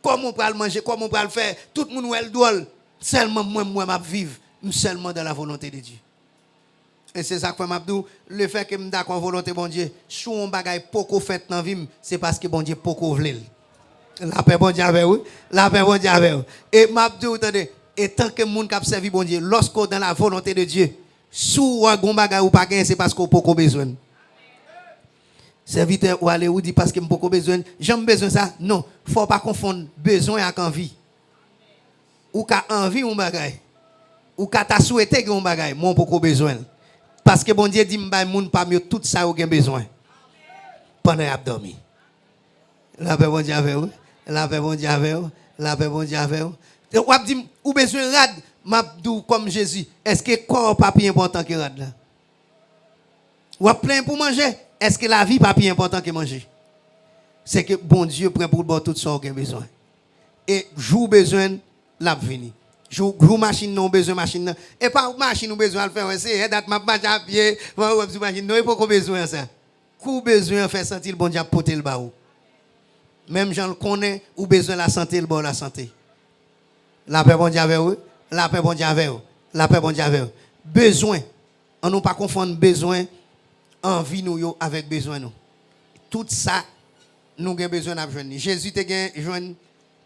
Comment on peut le manger, comment on peut le faire, tout le monde ou elle doit seulement moi m'a vivre seulement dans la volonté de Dieu. Et c'est ça que m'a dit, le fait que je suis d'accord volonté bon Dieu, si on bagaille beaucoup fait dans vie, c'est parce que bon Dieu beaucoup veut. La paix bon Dieu avec vous, la paix bon Dieu avec vous. Et m'a dit attendez, et tant que monde qui servi bon Dieu, lorsqu'on dans la volonté de Dieu, si on a bagaille ou pas c'est parce qu'on beaucoup besoin. Serviteur ou aller ou dit parce que j'ai beaucoup besoin, j'aime besoin ça. Non, faut pas confondre besoin avec envie. Ou qu'a envie ou bagaille. Ou qu'a ta souhaité que on bagaille, mon beaucoup besoin. Parce que bon Dieu dit m'bay moun pa mieux tout ça ou gen besoin. Pendant y a dormi. La paix bon Dieu avec vous. La paix bon Dieu avec vous. La paix bon Dieu avec vous. Ou ap dit ou besoin rad m'abdou comme Jésus. Est-ce que corps pas plus important que rad là? Ou ap plein pour manger? Est-ce que la vie pas plus important que manger? C'est que bon Dieu prend pour bon tout ça ou gen besoin. Et jou besoin l'a vini. Jou machine non besoin machine et pas machine ou besoin le faire c'est date m'a pas à pied machine non il pas besoin ça coup besoin faire sentir le bon Dieu porter le bas même gens le connaît ou besoin la santé le bon la santé la paix bon Dieu avec vous la paix bon Dieu avec vous la paix bon Dieu avec vous besoin on ne pas confondre besoin envie nous yo avec besoin nous tout ça nous avons besoin d'avoir Jésus te gain joindre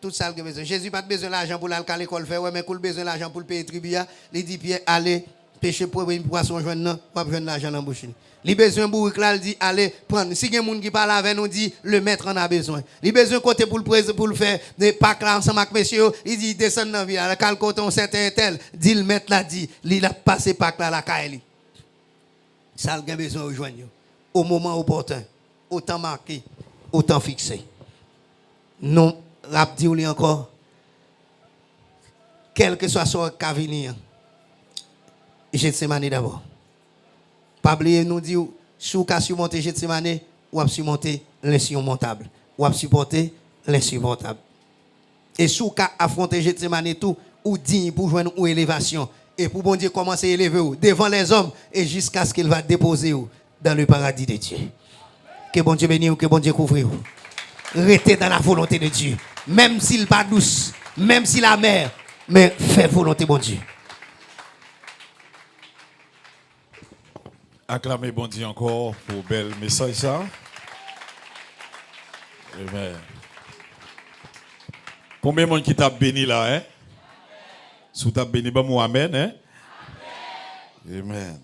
tout ça que besoin. Jésus pas besoin d'argent pour aller à l'école faire ouais mais qu'il besoin d'argent pour payer tribut, il dit Pierre allez pêcher pour une poisson joindre non, pas besoin d'argent dans bouche. Il besoin bourrique là il dit allez prendre si quelqu'un monde qui parle avec nous dit le maître en a besoin. Il besoin côté pour le faire des pack là ensemble avec monsieur, il dit descend dans ville à cal coton certain tel, dit le maître là dit, il a passé pack là la caille. Ça a besoin de joindre au moment opportun, au temps marqué, au temps fixé. Non rap dit encore quel que soit son cas venir Gethsemane d'abord pas oublier nous dit sous cas surmonter Gethsemane ou surmonter l'insurmontable ou supporter l'insupportable et sous cas affronter Gethsemane tout ou digne pour joindre une élévation et pour bon Dieu commencer à élever devant les hommes et jusqu'à ce qu'il va déposer dans le paradis de Dieu. Que bon Dieu bénisse, que bon Dieu couvre. Restez dans la volonté de Dieu. Même s'il n'est pas douce, même si la mer, mais fais volonté, bon Dieu. Acclamez bon Dieu encore pour bel message ça. Amen. Combien de monde qui t'a béni là, hein? Si tu as béni, bah, moi, amen, hein? Amen.